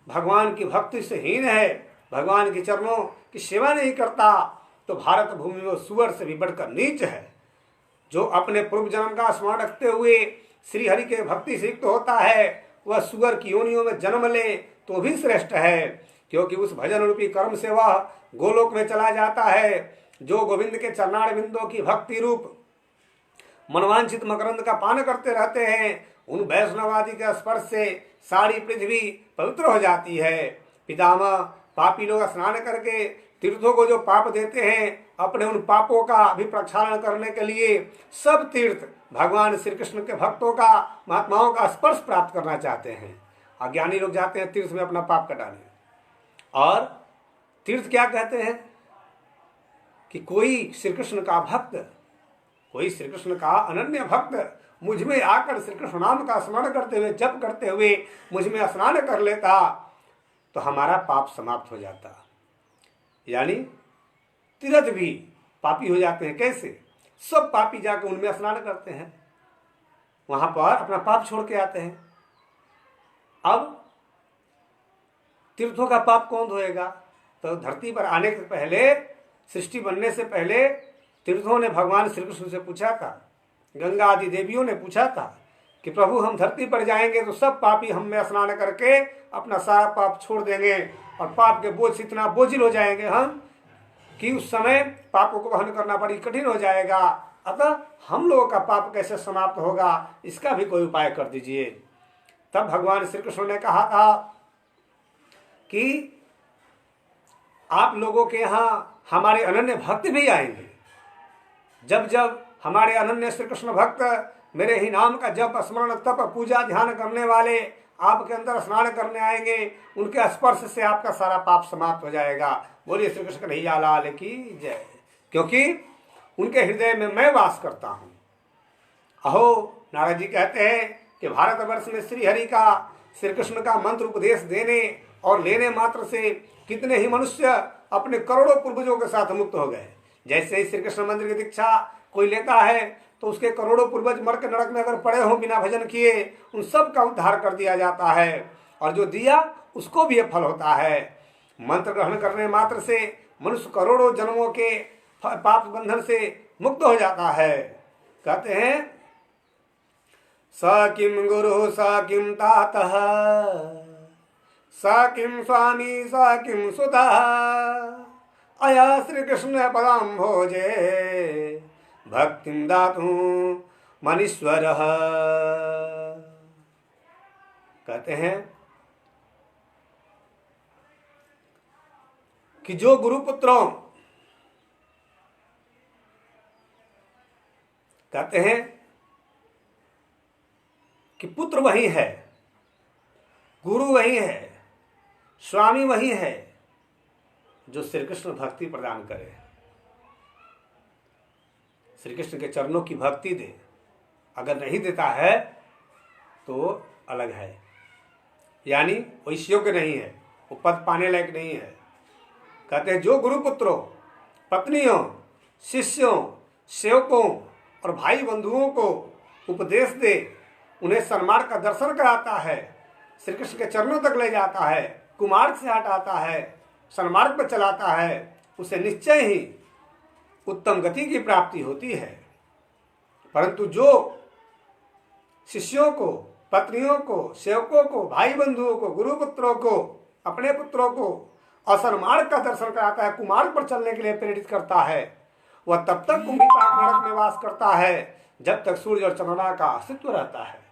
भगवान की भक्ति से हीन है, भगवान के चरणों की सेवा नहीं करता, तो भारत भूमि में सुअर से भी बढ़कर नीच है। जो अपने पूर्व जन्म का स्मरण रखते हुए श्री हरि के भक्ति से युक्त होता है, वह सुअर की योनियों में जन्म ले तो भी श्रेष्ठ है, क्योंकि उस भजन रूपी कर्म से वह गोलोक में चला जाता है। जो गोविंद के चरणार बिंदों की भक्ति रूप मनवांछित मकरंद का पान करते रहते हैं, उन वैष्णवादि के स्पर्श से सारी पृथ्वी पवित्र हो जाती है। पितामह, पापी लोग स्नान करके तीर्थों को जो पाप देते हैं, अपने उन पापों का भी प्रक्षालन करने के लिए सब तीर्थ भगवान श्री कृष्ण के भक्तों का, महात्माओं का स्पर्श प्राप्त करना चाहते हैं। अज्ञानी लोग जाते हैं तीर्थ में अपना पाप कटाने। और तीर्थ क्या कहते हैं कि कोई श्री कृष्ण का भक्त, कोई श्री कृष्ण का अनन्य भक्त मुझ में आकर श्री कृष्ण नाम का स्मरण करते हुए, जप करते हुए मुझ में स्नान कर लेता तो हमारा पाप समाप्त हो जाता। यानी तीर्थ भी पापी हो जाते हैं। कैसे? सब पापी जाकर उनमें स्नान करते हैं, वहां पर अपना पाप छोड़ के आते हैं। अब तीर्थों का पाप कौन धोएगा? तो धरती पर आने से पहले, सृष्टि बनने से पहले तीर्थों ने भगवान श्री कृष्ण से पूछा था, गंगा आदि देवियों ने पूछा था कि प्रभु, हम धरती पर जाएंगे तो सब पापी हम में स्नान करके अपना सारा पाप छोड़ देंगे और पाप के बोझ से इतना बोझिल हो जाएंगे हम कि उस समय पापों को वहन करना बड़ी कठिन हो जाएगा। अतः हम लोगों का पाप कैसे समाप्त होगा, इसका भी कोई उपाय कर दीजिए। तब भगवान श्री कृष्ण ने कहा था कि आप लोगों के यहाँ हमारे अनन्य भक्त भी आएंगे, जब जब हमारे अनन्य श्री कृष्ण भक्त मेरे ही नाम का जप स्मरण तप पूजा ध्यान करने वाले आपके अंदर स्नान करने आएंगे, उनके स्पर्श से आपका सारा पाप समाप्त हो जाएगा। बोलिए श्री कृष्ण कन्हैया लाल की जय। क्योंकि उनके हृदय में मैं वास करता हूं। अहो, नारद जी कहते हैं कि भारतवर्ष में श्री हरि का, श्री कृष्ण का मंत्र उपदेश देने और लेने मात्र से कितने ही मनुष्य अपने करोड़ों पूर्वजों के साथ मुक्त हो गए। जैसे ही श्री कृष्ण मंत्र की दीक्षा कोई लेता है तो उसके करोड़ों पूर्वज मर के नरक में अगर पड़े हो बिना भजन किए, उन सब का उद्धार कर दिया जाता है, और जो दिया उसको भी ये फल होता है। मंत्र ग्रहण करने मात्र से मनुष्य करोड़ों जन्मों के पाप बंधन से मुक्त हो जाता है। कहते हैं स किम गुरु स किम तातः स किम स्वामी स किम सुतः अया श्री कृष्ण पदाम भोजे भक्तिम दातु मनीश्वर। कहते हैं कि जो गुरुपुत्रों, कहते हैं कि पुत्र वही है, गुरु वही है, स्वामी वही है जो श्री कृष्ण भक्ति प्रदान करे, श्री कृष्ण के चरणों की भक्ति दे। अगर नहीं देता है तो अलग है, यानी वो इस योग्य नहीं है, वो पद पाने लायक नहीं है। कहते हैं जो गुरुपुत्रों, पत्नियों, शिष्यों, सेवकों और भाई बंधुओं को उपदेश दे, उन्हें सन्मार्ग का दर्शन कराता है, श्री कृष्ण के चरणों तक ले जाता है, कुमार्ग से हटाता है, सन्मार्ग पर चलाता है, उसे निश्चय ही उत्तम गति की प्राप्ति होती है। परंतु जो शिष्यों को, पत्नियों को, सेवकों को, भाई बंधुओं को, गुरुपुत्रों को, अपने पुत्रों को असन्मार्ग का दर्शन कराता है, कुमार्ग पर चलने के लिए प्रेरित करता है, वह तब तक कुंभीपाक नरक में वास करता है जब तक सूर्य और चंद्रमा का अस्तित्व रहता है।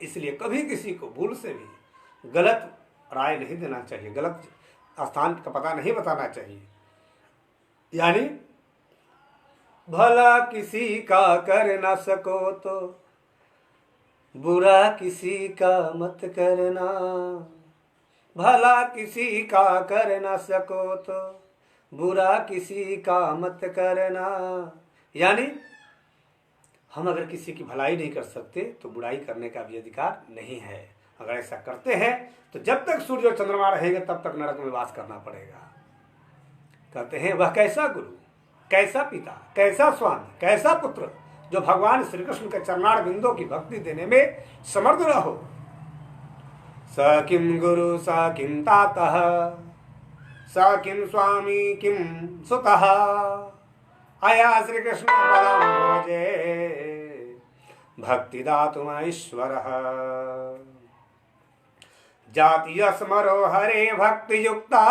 इसलिए कभी किसी को भूल से भी गलत राय नहीं देना चाहिए, गलत स्थान का पता नहीं बताना चाहिए। यानी भला किसी का कर न सको तो बुरा किसी का मत करना, भला किसी का कर न सको तो बुरा किसी का मत करना। यानी हम अगर किसी की भलाई नहीं कर सकते तो बुराई करने का भी अधिकार नहीं है। अगर ऐसा करते हैं तो जब तक सूर्य और चंद्रमा रहेंगे तब तक नरक में वास करना पड़ेगा। कहते हैं वह कैसा गुरु, कैसा पिता, कैसा स्वामी, कैसा पुत्र जो भगवान श्री कृष्ण के चरणार बिंदों की भक्ति देने में समर्थ न हो। स किम गुरु स किम तातः स किम स्वामी किम सुतः अया श्री कृष्ण पदम भोजे भक्ति दातुम ईश्वरः। जाति स्मरो हरे भक्ति युक्ता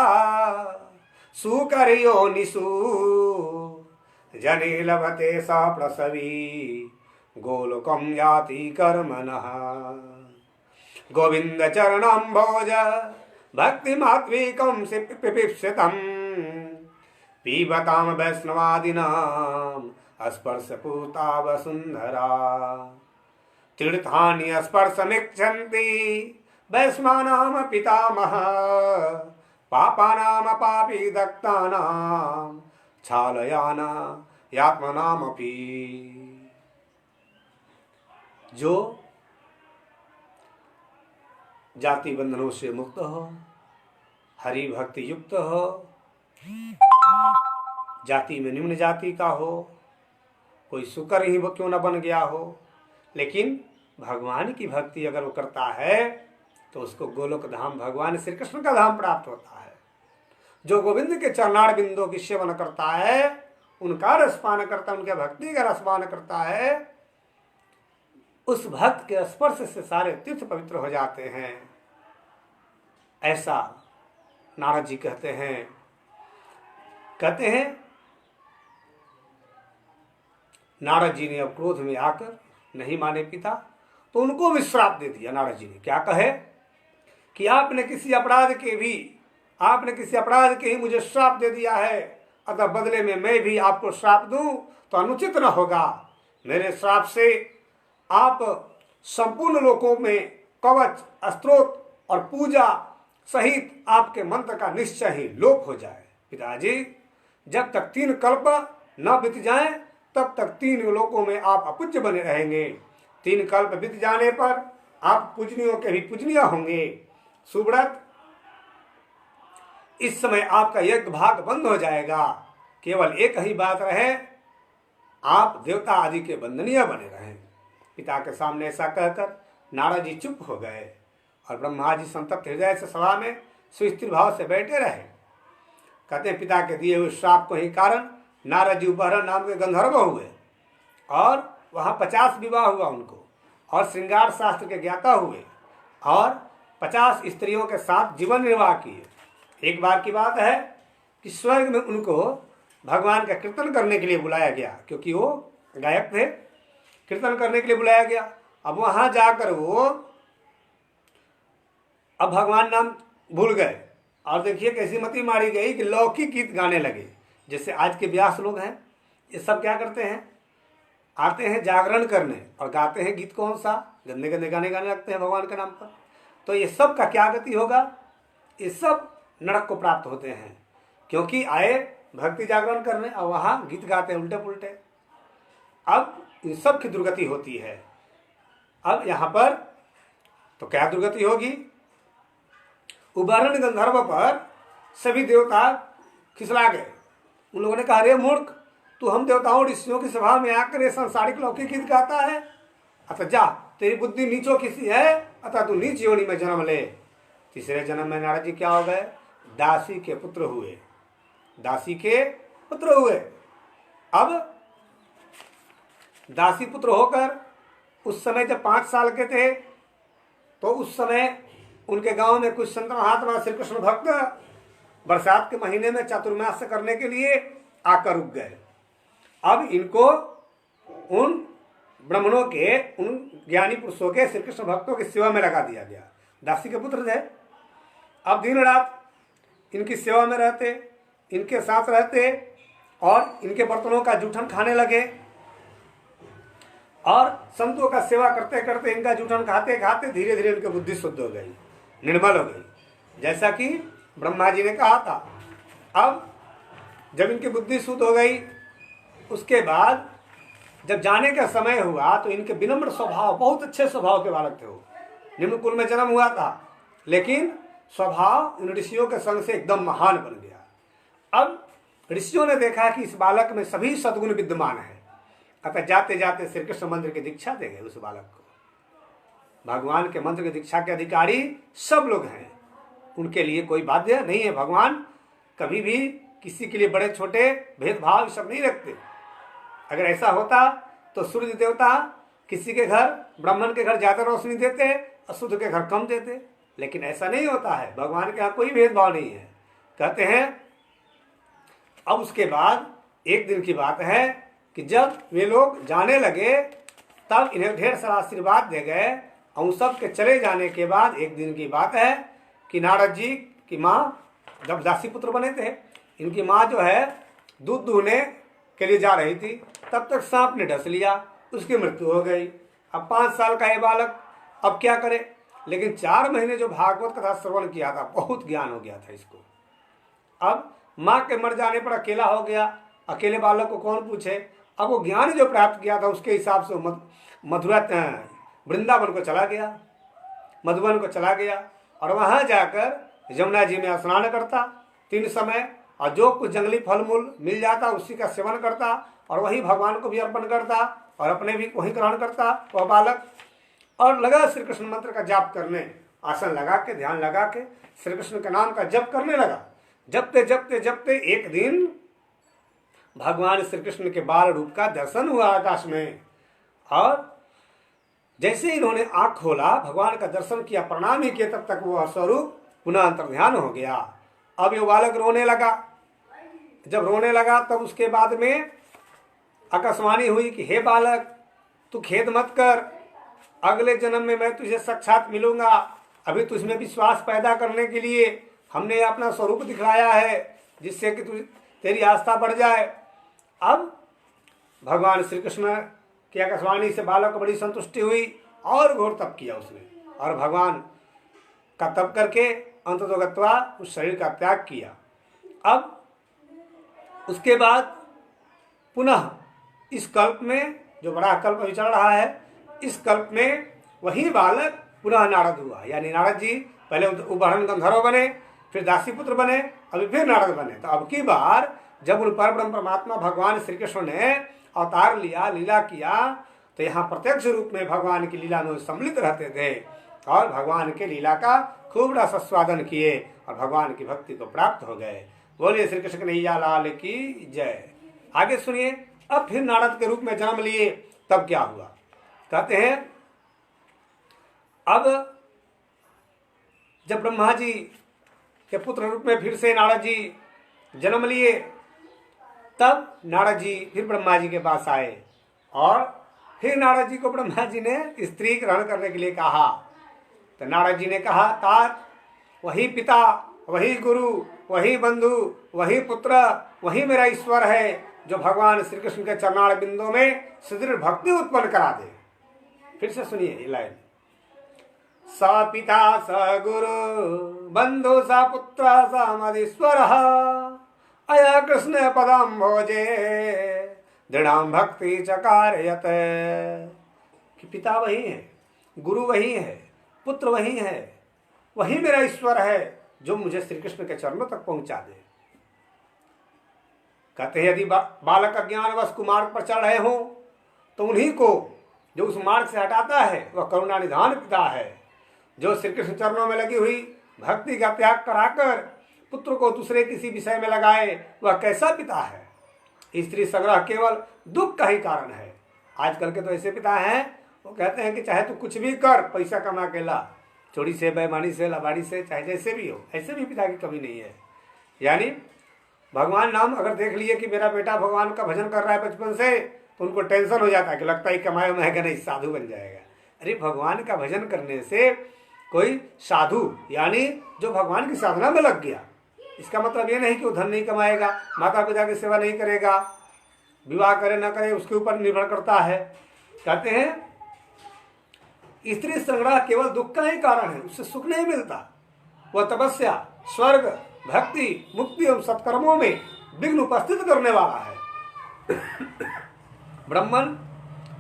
सुकर्यो निषु जने लभते सा प्रसवी गोलोकम याति कर्मणः। गोविंद चरणं भोज भक्ति मात्विकं पिपिप्सितं पीबतां वैष्णवादीनां स्पर्शपूता वसुंधरा। तीर्थानि स्पर्शमिच्छन्ति वैष्णवानां पितामह पापानां पापी दत्तानां छालयाना यात्मनामपि। जो जाति बंधनों से मुक्त हो, हरि भक्ति युक्त हो, जाति में निम्न जाति का हो, कोई शुकर ही क्यों न बन गया हो, लेकिन भगवान की भक्ति अगर वो करता है तो उसको गोलोक धाम भगवान श्री कृष्ण का धाम प्राप्त होता है। जो गोविंद के चरणार बिंदों की सेवन करता है, उनका रसपान करता है, उनके भक्ति का रसपान करता है, उस भक्त के स्पर्श से सारे तीर्थ पवित्र हो जाते हैं। ऐसा नारद जी कहते हैं नारद जी ने अब क्रोध में आकर नहीं माने पिता तो उनको भी श्राप दे दिया। नारद जी ने क्या कहे कि आपने किसी अपराध के ही मुझे श्राप दे दिया है, अतः बदले में मैं भी आपको श्राप दूं तो अनुचित न होगा। मेरे श्राप से आप संपूर्ण लोकों में कवच, स्त्रोत और पूजा सहित आपके मंत्र का निश्चय ही लोप हो जाए। पिताजी, जब तक 3 कल्प न बीत जाए तब तक 3 लोकों में आप अपूज्य बने रहेंगे। 3 कल्प बीत जाने पर आप पूजनियों के भी पूजनीय होंगे। सुब्रत, इस समय आपका यज्ञ भाग बंद हो जाएगा। केवल एक ही बात रहे, आप देवता आदि के वंदनीय बने रहें। पिता के सामने ऐसा कहकर नारद जी चुप हो गए और ब्रह्मा जी संतप्त हृदय से सभा में सुस्थिर भाव से बैठे रहे। कहते हैं, पिता के दिए हुए श्राप को ही कारण नारद जी उपहरण नाम के गंधर्व हुए और वहाँ 50 विवाह हुआ उनको, और श्रृंगार शास्त्र के ज्ञाता हुए और 50 स्त्रियों के साथ जीवन निर्वाह किए। एक बार की बात है कि स्वर्ग में उनको भगवान का कीर्तन करने के लिए बुलाया गया, क्योंकि वो गायक थे, कीर्तन करने के लिए बुलाया गया। अब वहां जाकर वो अब भगवान नाम भूल गए और देखिए कैसी मति मारी गई कि लौकिक गीत गाने लगे। जैसे आज के व्यास लोग हैं, ये सब क्या करते हैं, आते हैं जागरण करने और गाते हैं गीत, कौन सा गंदे गंदे गाने गाने लगते हैं भगवान के नाम पर। तो ये सब का क्या गति होगा, ये सब नरक को प्राप्त होते हैं, क्योंकि आए भक्ति जागरण करने और वहाँ गीत गाते हैं उल्टे पुल्टे। अब इन सब की दुर्गति होती है। अब यहाँ पर तो क्या दुर्गति होगी, उदाहरण गंधर्व पर सभी देवता खिसला गए। उन लोगों ने कहा, अरे मूर्ख, तू हम देवताओं ऋषियों की सभा में आकर ये सांसारिक लौकिक गीत गाता है। अतः जा, तेरी बुद्धि नीचों किसी है, अतः तू नीच योनि में जन्म ले। तीसरे जन्म में नारद जी क्या हो गए, दासी के पुत्र हुए, दासी के पुत्र हुए। अब दासी पुत्र होकर उस समय जब 5 साल के थे तो उस समय उनके गांव में कुछ संत महात्मा श्री कृष्ण भक्त बरसात के महीने में चातुर्मास्य करने के लिए आकर रुक गए। अब इनको उन ब्राह्मणों के, उन ज्ञानी पुरुषों के, श्री कृष्ण भक्तों की सेवा में लगा दिया गया। दासी के पुत्र थे। अब दिन रात इनकी सेवा में रहते, इनके साथ रहते और इनके बर्तनों का जूठन खाने लगे और संतों का सेवा करते करते इनका जूठन खाते खाते धीरे धीरे इनकी बुद्धि शुद्ध हो गई, निर्मल हो गई, जैसा कि ब्रह्मा जी ने कहा था। अब जब इनकी बुद्धि शुद्ध हो गई, उसके बाद जब जाने का समय हुआ तो इनके विनम्र स्वभाव, बहुत अच्छे स्वभाव के बालक थे वो, निम्न कुल में जन्म हुआ था, लेकिन स्वभाव इन ऋषियों के संग से एकदम महान बन गया। अब ऋषियों ने देखा कि इस बालक में सभी सद्गुण विद्यमान है, अतः जाते जाते श्री कृष्ण मंत्र की दीक्षा दे गए उस बालक को। भगवान के मंत्र की दीक्षा के अधिकारी सब लोग हैं, उनके लिए कोई बाध्य नहीं है। भगवान कभी भी किसी के लिए बड़े छोटे भेदभाव सब नहीं रखते। अगर ऐसा होता तो सूर्य देवता किसी के घर, ब्राह्मण के घर ज्यादा रोशनी देते, अशुद्ध के घर कम देते, लेकिन ऐसा नहीं होता है। भगवान के यहाँ कोई भेदभाव नहीं है। कहते हैं अब उसके बाद एक दिन की बात है कि जब वे लोग जाने लगे तब इन्हें ढेर सारा आशीर्वाद दे गए और उन सब के चले जाने के बाद एक दिन की बात है कि नारद जी की माँ, जब दासी पुत्र बने थे, इनकी माँ जो है दूध दूहने के लिए जा रही थी, तब तक सांप ने डस लिया, उसकी मृत्यु हो गई। अब 5 साल का ये बालक अब क्या करे, लेकिन 4 महीने जो भागवत कथा श्रवण किया था, बहुत ज्ञान हो गया था इसको। अब माँ के मर जाने पर अकेला हो गया, अकेले बालक को कौन पूछे। अब वो ज्ञान जो प्राप्त किया था उसके हिसाब से मथुरा वृंदावन को चला गया, मधुबन को चला गया और वहाँ जाकर यमुना जी में स्नान करता 3 समय, और जो कुछ जंगली फल मूल मिल जाता उसी का सेवन करता और वही भगवान को भी अर्पण करता और अपने भी वही ग्रहण करता वह बालक, और लगा श्री कृष्ण मंत्र का जाप करने, आसन लगा के, ध्यान लगा के श्री कृष्ण के नाम का जप करने लगा। जपते जपते जपते एक दिन भगवान श्री कृष्ण के बाल रूप का दर्शन हुआ आकाश में, और जैसे इन्होंने आंख खोला, भगवान का दर्शन किया, प्रणाम ही किया, तब तक वो स्वरूप पुनः अंतर्ध्यान हो गया। अब ये बालक रोने लगा। जब रोने लगा तब उसके बाद में आकाशवाणी हुई कि हे बालक, तू खेद मत कर, अगले जन्म में मैं तुझे साक्षात मिलूंगा। अभी तुझमें विश्वास पैदा करने के लिए हमने अपना स्वरूप दिखलाया है, जिससे कि तेरी आस्था बढ़ जाए। अब भगवान श्री कृष्ण की आकाशवाणी से बालक को बड़ी संतुष्टि हुई और घोर तप किया उसने, और भगवान का तप करके अंततोगत्वा उस शरीर का त्याग किया। अब उसके बाद पुनः इस कल्प में, जो बड़ा कल्प अभी चल रहा है, इस कल्प में वही बालक पुनः नारद हुआ। यानी नारद जी पहले उदाहरण गंधर्व बने, फिर दासीपुत्र बने, अभी फिर नारद बने। तो अब की बार जब उन परब्रह्म परमात्मा भगवान श्री कृष्ण ने अवतार लिया, लीला किया, तो यहाँ प्रत्यक्ष रूप में भगवान की लीला में सम्मिलित रहते थे और भगवान के लीला का खूब रस आस्वादन किए और भगवान की भक्ति को प्राप्त हो गए। बोलिए श्री कृष्ण कन्हैया लाल की जय। आगे सुनिए, अब फिर नारद के रूप में जन्म लिए, तब क्या हुआ? कहते हैं अब जब ब्रह्मा जी के पुत्र रूप में फिर से नारद जी जन्म लिए, तब नारद जी फिर ब्रह्मा जी के पास आए और फिर नारद जी को ब्रह्मा जी ने स्त्री ग्रहण करने के लिए कहा। तो नारद जी ने कहा, तात वही पिता, वही गुरु, वही बंधु, वही पुत्र, वही मेरा ईश्वर है जो भगवान श्री कृष्ण के चरणार बिंदु में सुदृढ़ भक्ति उत्पन्न करा दे। फिर से सुनिए ये लाइन, स पिता स गुरु बंधु स पुत्र स मदीश्वर अय कृष्ण पदम भोजे दृढ़ भक्ति चकारयत। कि पिता वही है, गुरु वही है, पुत्र वही है, वही मेरा ईश्वर है जो मुझे श्री कृष्ण के चरणों तक पहुंचा दे। कहते हैं यदि बालक अज्ञानवश कुमार्ग पर चल रहे हो तो उन्हीं को जो उस मार्ग से हटाता है वह करुणा निधान पिता है, जो श्री कृष्ण चरणों में लगी हुई भक्ति का त्याग कराकर पुत्र को दूसरे किसी विषय में लगाए वह कैसा पिता है। स्त्री संग्रह केवल दुख का ही कारण है। आजकल के तो ऐसे पिता हैं, वो कहते हैं कि चाहे तू कुछ भी कर, पैसा कमा के ला, चोरी से, बेईमानी से, लबाड़ी से, चाहे जैसे भी हो, ऐसे भी पिता की कमी नहीं है। यानी भगवान नाम अगर देख लिए कि मेरा बेटा भगवान का भजन कर रहा है बचपन से, तो उनको टेंशन हो जाता है कि लगता है कमाए महंगा नहीं, साधु बन जाएगा। अरे भगवान का भजन करने से कोई साधु यानी जो भगवान की साधना में लग गया, इसका मतलब ये नहीं कि वो धन नहीं कमाएगा, माता पिता की सेवा नहीं करेगा, विवाह करे ना करे उसके ऊपर निर्भर करता है। कहते हैं स्त्री संग्रह केवल दुख का ही कारण है, उससे सुख नहीं मिलता। वह तपस्या, स्वर्ग, भक्ति, मुक्ति एवं सत्कर्मों में विघ्न उपस्थित करने वाला है। ब्राह्मण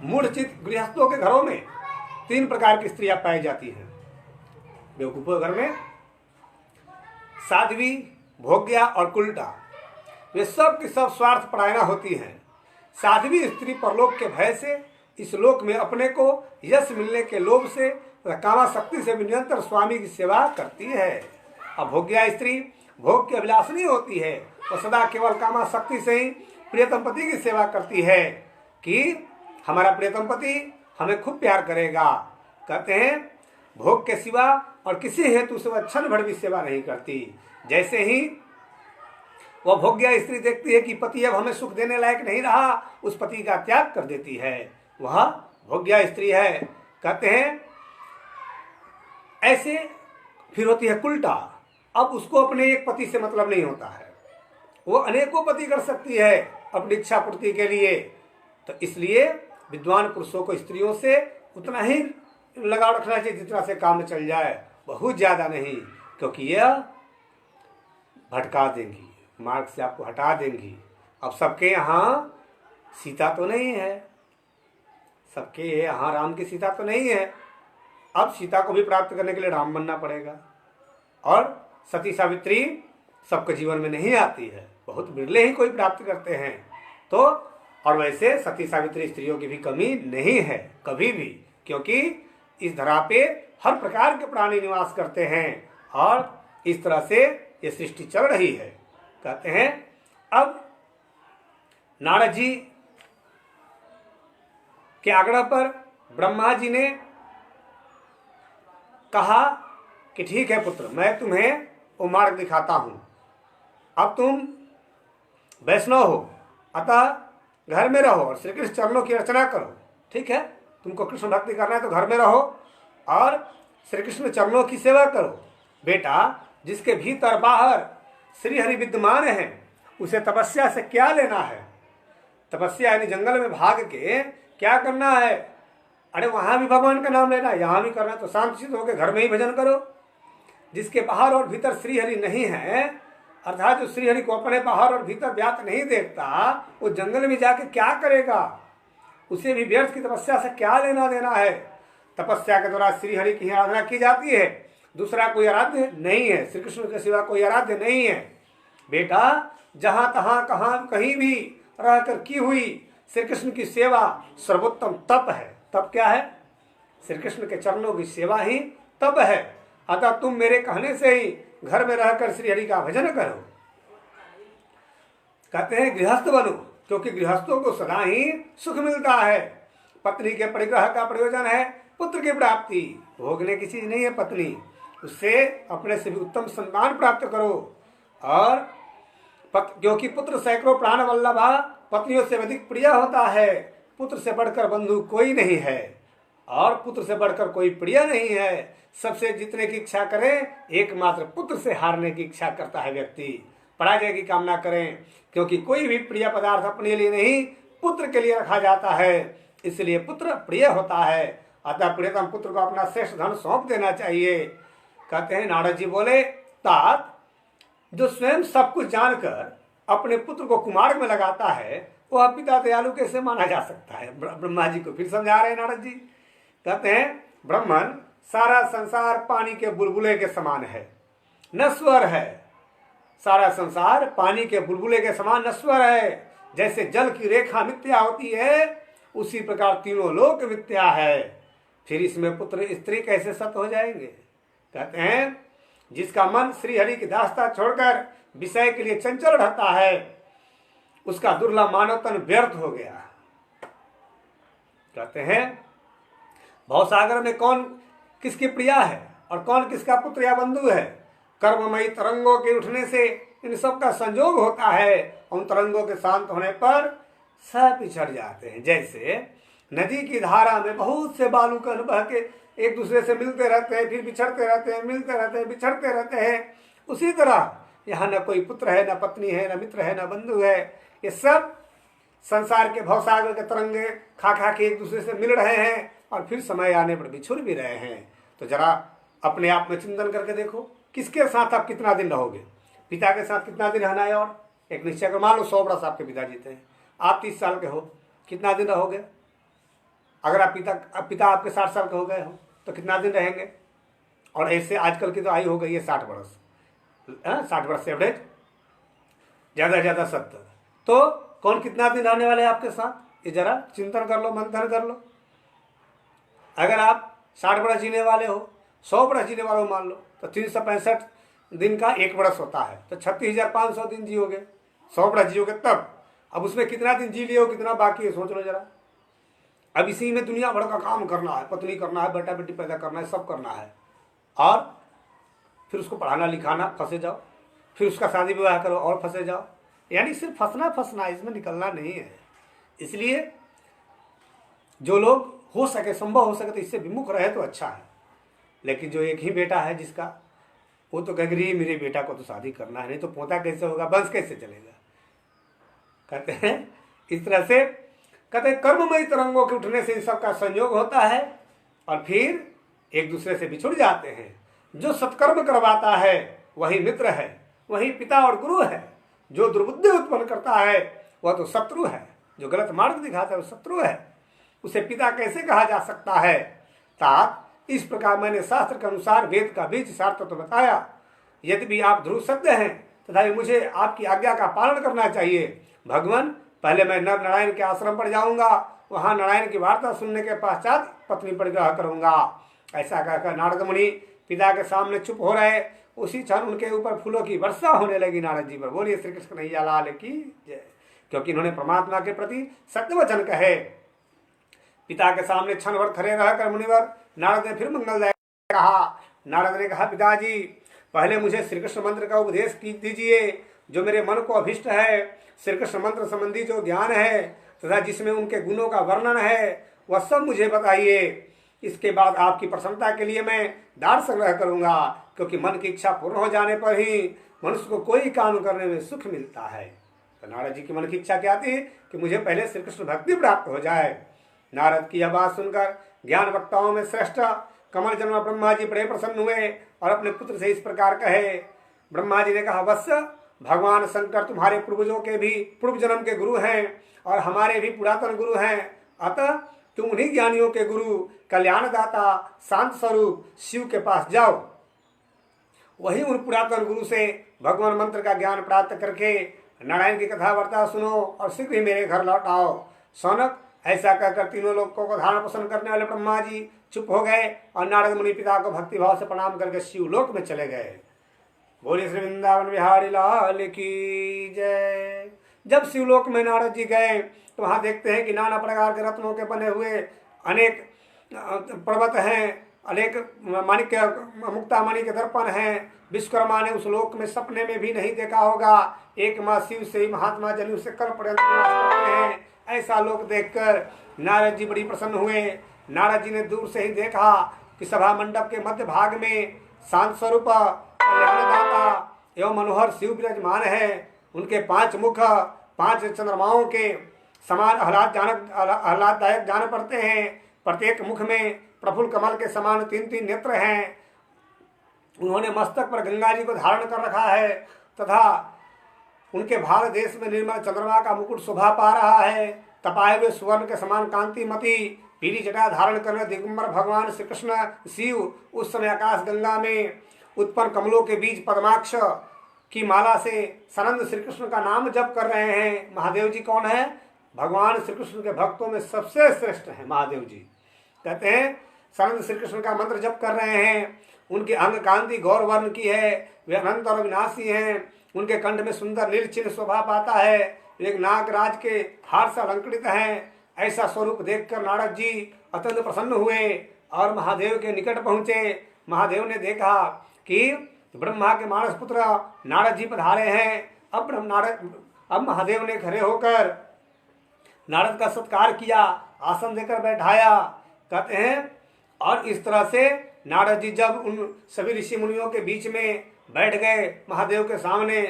मूढ़चित गृहस्थों के घरों में 3 प्रकार की स्त्रियां पाई जाती हैं। बेवकूफों के घर में साध्वी, भोग्या और कुलटा, वे सब की सब स्वार्थ परायणा होती हैं। साध्वी स्त्री परलोक के भय से, इस लोक में अपने को यश मिलने के लोभ से, कामाशक्ति से भी निरंतर स्वामी की सेवा करती है। अब भोग्या स्त्री भोग की अभिलाषणी होती है, वो सदा केवल कामाशक्ति से ही प्रियतम पति की सेवा करती है कि हमारा प्रियतम पति हमें खूब प्यार करेगा। कहते हैं भोग के सिवा और किसी हेतु से वह क्षण भर भी सेवा नहीं करती। जैसे ही वह भोग्या स्त्री देखती है कि पति अब हमें सुख देने लायक नहीं रहा, उस पति का त्याग कर देती है, वह भोग्या स्त्री है। कहते हैं ऐसे फिर होती है कुलटा। अब उसको अपने एक पति से मतलब नहीं होता है, वो अनेकों पति कर सकती है अपनी इच्छा पूर्ति के लिए। तो इसलिए विद्वान पुरुषों को स्त्रियों से उतना ही लगाव रखना चाहिए जितना से काम चल जाए, बहुत ज्यादा नहीं, क्योंकि यह भटका देंगी, मार्ग से आपको हटा देंगी। अब सबके यहाँ सीता तो नहीं है, सबके यहाँ राम की सीता तो नहीं है। अब सीता को भी प्राप्त करने के लिए राम बनना पड़ेगा, और सती सावित्री सबके जीवन में नहीं आती है, बहुत बिरले ही कोई प्राप्त करते हैं। तो और वैसे सती सावित्री स्त्रियों की भी कमी नहीं है कभी भी, क्योंकि इस धरा पे हर प्रकार के प्राणी निवास करते हैं और इस तरह से ये सृष्टि चल रही है। कहते हैं अब नारद जी के आग्रह पर ब्रह्मा जी ने कहा कि ठीक है पुत्र, मैं तुम्हें वो मार्ग दिखाता हूं। अब तुम वैष्णव हो, अतः घर में रहो और श्री कृष्ण चरणों की अर्चना करो। ठीक है, तुमको कृष्ण भक्ति करना है तो घर में रहो और श्री कृष्ण चरणों की सेवा करो। बेटा, जिसके भीतर बाहर श्री हरि विद्यमान है, उसे तपस्या से क्या लेना है? तपस्या यानी जंगल में भाग के क्या करना है? अरे वहां भी भगवान का नाम लेना है, यहाँ भी करना है, तो शांत होकर घर में ही भजन करो। जिसके बाहर और भीतर श्रीहरि नहीं है, अर्थात जो श्रीहरि को अपने बाहर और भीतर व्याप्त नहीं देखता, वो जंगल में जाके क्या करेगा? उसे भी व्यर्थ की तपस्या से क्या लेना देना है? तपस्या के द्वारा श्रीहरि की आराधना की जाती है, दूसरा कोई आराध्य नहीं है, श्री कृष्ण के सिवा कोई आराध्य नहीं है। बेटा जहां तहां कहां कहीं भी रहकर की हुई श्री कृष्ण की सेवा सर्वोत्तम तप है। तप क्या है? श्री कृष्ण के चरणों की सेवा ही तप है। अतः तुम मेरे कहने से ही घर में रहकर श्री हरि का भजन करो। कहते हैं गृहस्थ बनो, क्योंकि गृहस्थों को सदा ही सुख मिलता है। पत्नी के परिग्रह का प्रयोजन है पुत्र की प्राप्ति। भोगने की चीज नहीं है पत्नी, उससे अपने से भी उत्तम सम्मान प्राप्त करो। और क्योंकि पुत्र सैकड़ों प्राण वल्लभा, पत्नियों से अधिक प्रिय होता है। पुत्र से बढ़कर बंधु कोई नहीं है और पुत्र से बढ़कर कोई प्रिय नहीं है। सबसे जीतने की इच्छा करें, एकमात्र पुत्र से हारने की इच्छा करता है व्यक्ति। पराजय की कामना करें, क्योंकि कोई भी प्रिय पदार्थ अपने लिए नहीं पुत्र के लिए रखा जाता है, इसलिए पुत्र प्रिय होता है। अतः प्रियतम पुत्र को अपना श्रेष्ठ धन सौंप देना चाहिए। कहते हैं नारद जी बोले, तात जो स्वयं सब कुछ जानकर अपने पुत्र को कुमार्ग में लगाता है, वह पिता दयालु कैसे माना जा सकता है? ब्रह्मा जी को फिर समझा रहे हैं नारद जी। कहते हैं ब्राह्मण सारा संसार पानी के बुलबुले के समान है, नश्वर है। सारा संसार पानी के बुलबुले के समान नश्वर है। जैसे जल की रेखा मिथ्या होती है, उसी प्रकार तीनों लोक मिथ्या है। फिर इसमें पुत्र स्त्री कैसे सत्य हो जाएंगे? कहते हैं जिसका मन श्री हरि की दास्ता छोड़कर विषय के लिए चंचल रहता है, उसका दुर्लभ मानव तन व्यर्थ हो गया। कहते हैं भवसागर में कौन किसकी प्रिया है और कौन किसका पुत्र या बंधु है? कर्ममयी तरंगों के उठने से इन सब का संयोग होता है। उन तरंगों के शांत होने पर सब पिछड़ जाते हैं। जैसे नदी की धारा में बहुत से बालू कण बह के एक दूसरे से मिलते रहते हैं, फिर बिछड़ते रहते हैं, मिलते रहते हैं, बिछड़ते रहते हैं। उसी तरह यहाँ न कोई पुत्र है, न पत्नी है, न मित्र है, न बंधु है। ये सब संसार के भवसागर के तरंगे खा खा के एक दूसरे से मिल रहे हैं और फिर समय आने पर बिछुड़ भी रहे हैं। तो जरा अपने आप में चिंतन करके देखो, किसके साथ आप कितना दिन रहोगे? पिता के साथ कितना दिन रहना है? और एक निश्चय कर, मान लो 100 वर्ष आपके पिता जीते हैं, आप 30 साल के हो, कितना दिन रहोगे? अगर आप पिता आपके 60 साल के हो गए हो तो कितना दिन रहेंगे? और ऐसे आजकल की तो आयु हो गई है 60 वर्ष, 60 वर्ष से एवरेज, ज्यादा से ज्यादा 70। तो कौन कितना दिन रहने वाले हैं आपके साथ? ये जरा चिंतन कर लो, मंथन कर लो। अगर आप 60 वर्ष जीने वाले हो, 100 वर्ष जीने वाले हो मान लो, तो 365 दिन का 1 वर्ष होता है, तो 36,500 दिन जियोगे। 100 वर्ष जियोगे तब। अब उसमें कितना दिन जी लिए हो, कितना बाकी है, सोच लो जरा। अब इसी में दुनिया भर का काम करना है, पत्नी करना है, बेटा बेटी पैदा करना है, सब करना है, और फिर उसको पढ़ाना लिखाना, फंसे जाओ, फिर उसका शादी विवाह करो और फंसे जाओ। यानी सिर्फ फंसना, इसमें निकलना नहीं है। इसलिए जो लोग हो सके, संभव हो सके तो इससे विमुख रहे तो अच्छा है। लेकिन जो एक ही बेटा है जिसका, वो तो कहेगी मेरे बेटा को तो शादी करना है, नहीं तो पोता कैसे होगा, वंश कैसे चलेगा? कहते हैं इस तरह से, कहते हैं कर्ममयी तरंगों के उठने से इन सब का संयोग होता है और फिर एक दूसरे से बिछुड़ जाते हैं। जो सत्कर्म करवाता है वही मित्र है, वही पिता और गुरु है। जो दुर्बुद्धि उत्पन्न करता है वह तो शत्रु है। जो गलत मार्ग दिखाता है वो शत्रु है, उसे पिता कैसे कहा जा सकता है? तात इस प्रकार मैंने शास्त्र के अनुसार वेद का बीज सार्थक तो बताया। यदि आप ध्रुव सत्य हैं तथा मुझे आपकी आज्ञा का पालन करना चाहिए। भगवान पहले मैं नर नारायण के आश्रम पर जाऊंगा, वहां नारायण की वार्ता सुनने के पश्चात पत्नी परिग्रह करूंगा। ऐसा कहकर नारद मुनि पिता के सामने चुप हो रहे। उसी क्षण उनके ऊपर फूलों की वर्षा होने लगी नारद जी पर। बोलिए श्री कृष्ण कन्हैया लाल की जय। क्योंकि इन्होंने परमात्मा के प्रति सत्य वचन कहे। पिता के सामने क्षण भर खड़े रहकर मुनिवर नारद ने फिर मंगलदायक कहा। नारद ने कहा, पिताजी पहले मुझे श्री कृष्ण मंत्र का उपदेश दीजिए, जो मेरे मन को अभिष्ट है। श्री कृष्ण मंत्र संबंधी जो ज्ञान है तथा जिसमें उनके गुणों का वर्णन है, वह सब मुझे बताइए। इसके बाद आपकी प्रसन्नता के लिए मैं दान संग्रह करूंगा, क्योंकि मन की इच्छा पूर्ण हो जाने पर ही मनुष्य को कोई काम करने में सुख मिलता है। तो नारद जी के मन की इच्छा क्या थी कि मुझे पहले श्री कृष्ण भक्ति प्राप्त हो जाए। नारद की यह बात सुनकर ज्ञान वक्ताओं में श्रेष्ठ कमल जन्म ब्रह्मा जी बड़े प्रसन्न हुए और अपने पुत्र से इस प्रकार कहे। ब्रह्मा जी ने कहा, वत्स, भगवान शंकर तुम्हारे पूर्वजों के भी पूर्व जन्म के गुरु हैं और हमारे भी पुरातन गुरु हैं। अतः तुम उन्हीं ज्ञानियों के गुरु, कल्याणदाता, शांत स्वरूप शिव के पास जाओ। वही उन पुरातन गुरु से भगवान मंत्र का ज्ञान प्राप्त करके नारायण की कथा वार्ता सुनो और शीघ्र ही मेरे घर लौट आओ। सौनक, ऐसा कहकर तीनों लोगों को धारण पोषण करने वाले ब्रह्मा जी चुप हो गए और नारद मुनि पिता को भक्ति भाव से प्रणाम करके शिवलोक में चले गए। बोले श्री वृंदावन बिहारी लाल की जय। जब शिवलोक में नारद जी गए तो वहां देखते हैं कि नाना प्रकार के रत्नों के बने हुए अनेक पर्वत हैं, अनेक माणिक्य मुक्तामणि के दर्पण हैं। विश्वकर्मा ने उस लोक में सपने में भी नहीं देखा होगा। एक माँ शिव से महात्मा जन उससे कल पर्यंत निवास करते हैं। ऐसा लोक देखकर नारद जी बड़ी प्रसन्न हुए। नारद जी ने दूर से ही देखा कि सभा मंडप के मध्य भाग में शांत स्वरूप कल्याणदाता एवं मनोहर शिव विराजमान है। उनके 5 मुख 5 चंद्रमाओं के समान आह्लाददायक जान पड़ते हैं। प्रत्येक मुख में प्रफुल्ल कमल के समान 3-3 नेत्र हैं। उन्होंने मस्तक पर गंगा जी को धारण कर रखा है तथा उनके भारत देश में निर्मल चंद्रमा का मुकुट शोभा पा रहा है। तपाए हुए सुवर्ण के समान कांतिमती पीली जटा धारण करने दिगंबर भगवान श्री कृष्ण शिव उस समय आकाश गंगा में उत्पन्न कमलों के बीच पद्माक्ष की माला से सनंद श्री कृष्ण का नाम जप कर रहे हैं। महादेव जी कौन है? भगवान श्री कृष्ण के भक्तों में सबसे श्रेष्ठ है महादेव जी। कहते हैं सनंद श्री कृष्ण का मंत्र जप कर रहे हैं। उनकी अंग कांति गौर वर्ण की है, वे अनंत और विनाशी हैं। उनके कंठ में सुंदर नील चिन्ह शोभा पाता है, एक नागराज के हार से अलंकृत हैं। ऐसा स्वरूप देखकर नारद जी अत्यंत प्रसन्न हुए और महादेव के निकट पहुंचे। महादेव ने देखा कि ब्रह्मा के मानस पुत्र नारद जी पधारे हैं। अब महादेव ने खड़े होकर नारद का सत्कार किया, आसन देकर बैठाया। कहते हैं और इस तरह से नारद जी जब उन सभी ऋषि मुनियों के बीच में बैठ गए महादेव के सामने,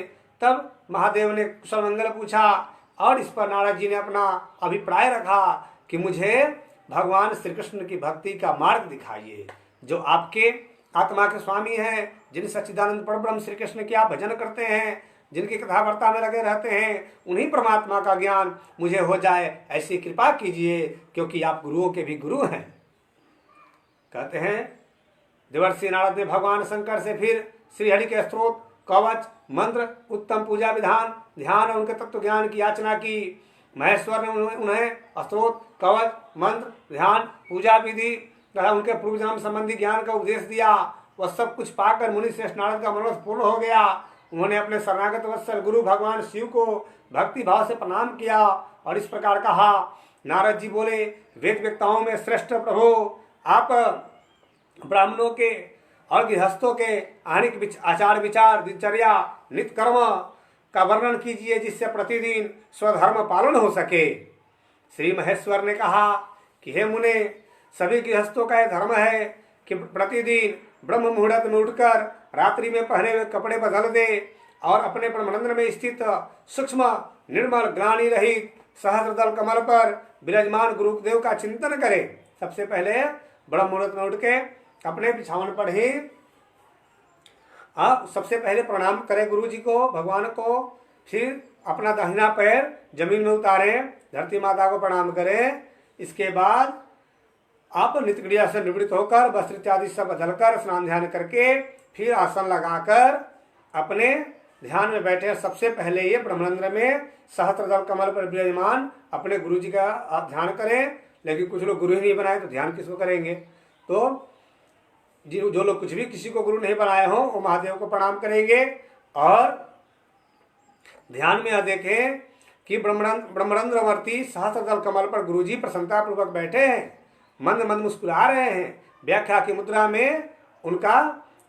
तब महादेव ने कुशल मंगल पूछा और इस पर नारद जी ने अपना अभिप्राय रखा कि मुझे भगवान श्री कृष्ण की भक्ति का मार्ग दिखाइए। जो आपके आत्मा के स्वामी हैं, जिन सच्चिदानंद परब्रह्म श्री कृष्ण की आप भजन करते हैं, जिनकी कथा वार्ता में लगे रहते हैं, उन्हीं परमात्मा का ज्ञान मुझे हो जाए, ऐसी कृपा कीजिए, क्योंकि आप गुरुओं के भी गुरु हैं। कहते हैं देवर्षि नारद ने भगवान शंकर से फिर श्रीहरि के स्त्रोत, कवच, मंत्र, उत्तम पूजा विधान, ध्यान और उनके तत्व ज्ञान की याचना की। महेश्वर ने उन्हें स्त्रोत, कवच, मंत्र, ध्यान, पूजा विधि तथा उनके पूर्व जन्म संबंधी ज्ञान का उपदेश दिया। वह सब कुछ पाकर मुनि श्रेष्ठ नारद का मनोरथ पूर्ण हो गया। उन्होंने अपने शरणागत वत्सल गुरु भगवान शिव को भक्ति भाव से प्रणाम किया और इस प्रकार कहा। नारद जी बोले, वेद वक्ताओं में श्रेष्ठ प्रभु, आप ब्राह्मणों के और गृहस्थों के अनेक आचार विचार, दिनचर्या, नित्य कर्म का वर्णन कीजिए, जिससे प्रतिदिन स्वधर्म पालन हो सके। श्री महेश्वर ने कहा कि हे मुने, सभी गृहस्थों का यह धर्म है कि प्रतिदिन ब्रह्म मुहूर्त में उठकर रात्रि में पहने हुए कपड़े बदल दे और अपने ब्रह्मानंद में स्थित सूक्ष्म निर्मल ग्लानि रहित सहस्रदल कमल पर विराजमान गुरुदेव का चिंतन करे। सबसे पहले ब्रह्म मुहूर्त में उठ के अपने बिछावन पर ही सबसे पहले प्रणाम करें गुरु जी को, भगवान को। फिर अपना दाहिना पैर जमीन में उतारे, धरती माता को प्रणाम करें। इसके बाद आप नित्य क्रिया से निवृत्त होकर वस्त्र इत्यादि सब बदलकर स्नान ध्यान करके फिर आसन लगाकर अपने ध्यान में बैठे। सबसे पहले ये ब्रह्मानंद में सहस्त्रदल कमल पर विराजमान अपने गुरु जी का आप ध्यान करें। लेकिन कुछ लोग गुरु ही नहीं बनाए तो ध्यान किसको करेंगे? तो जो लोग कुछ भी किसी को गुरु नहीं बनाए हों वो महादेव को प्रणाम करेंगे और ध्यान में देखें कि ब्रह्मानंदवर्ती सहस्त्रदल कमल पर गुरु जी प्रसन्नता पूर्वक बैठे हैं, मंद मंद मुस्कुरा रहे हैं। व्याख्या की मुद्रा में उनका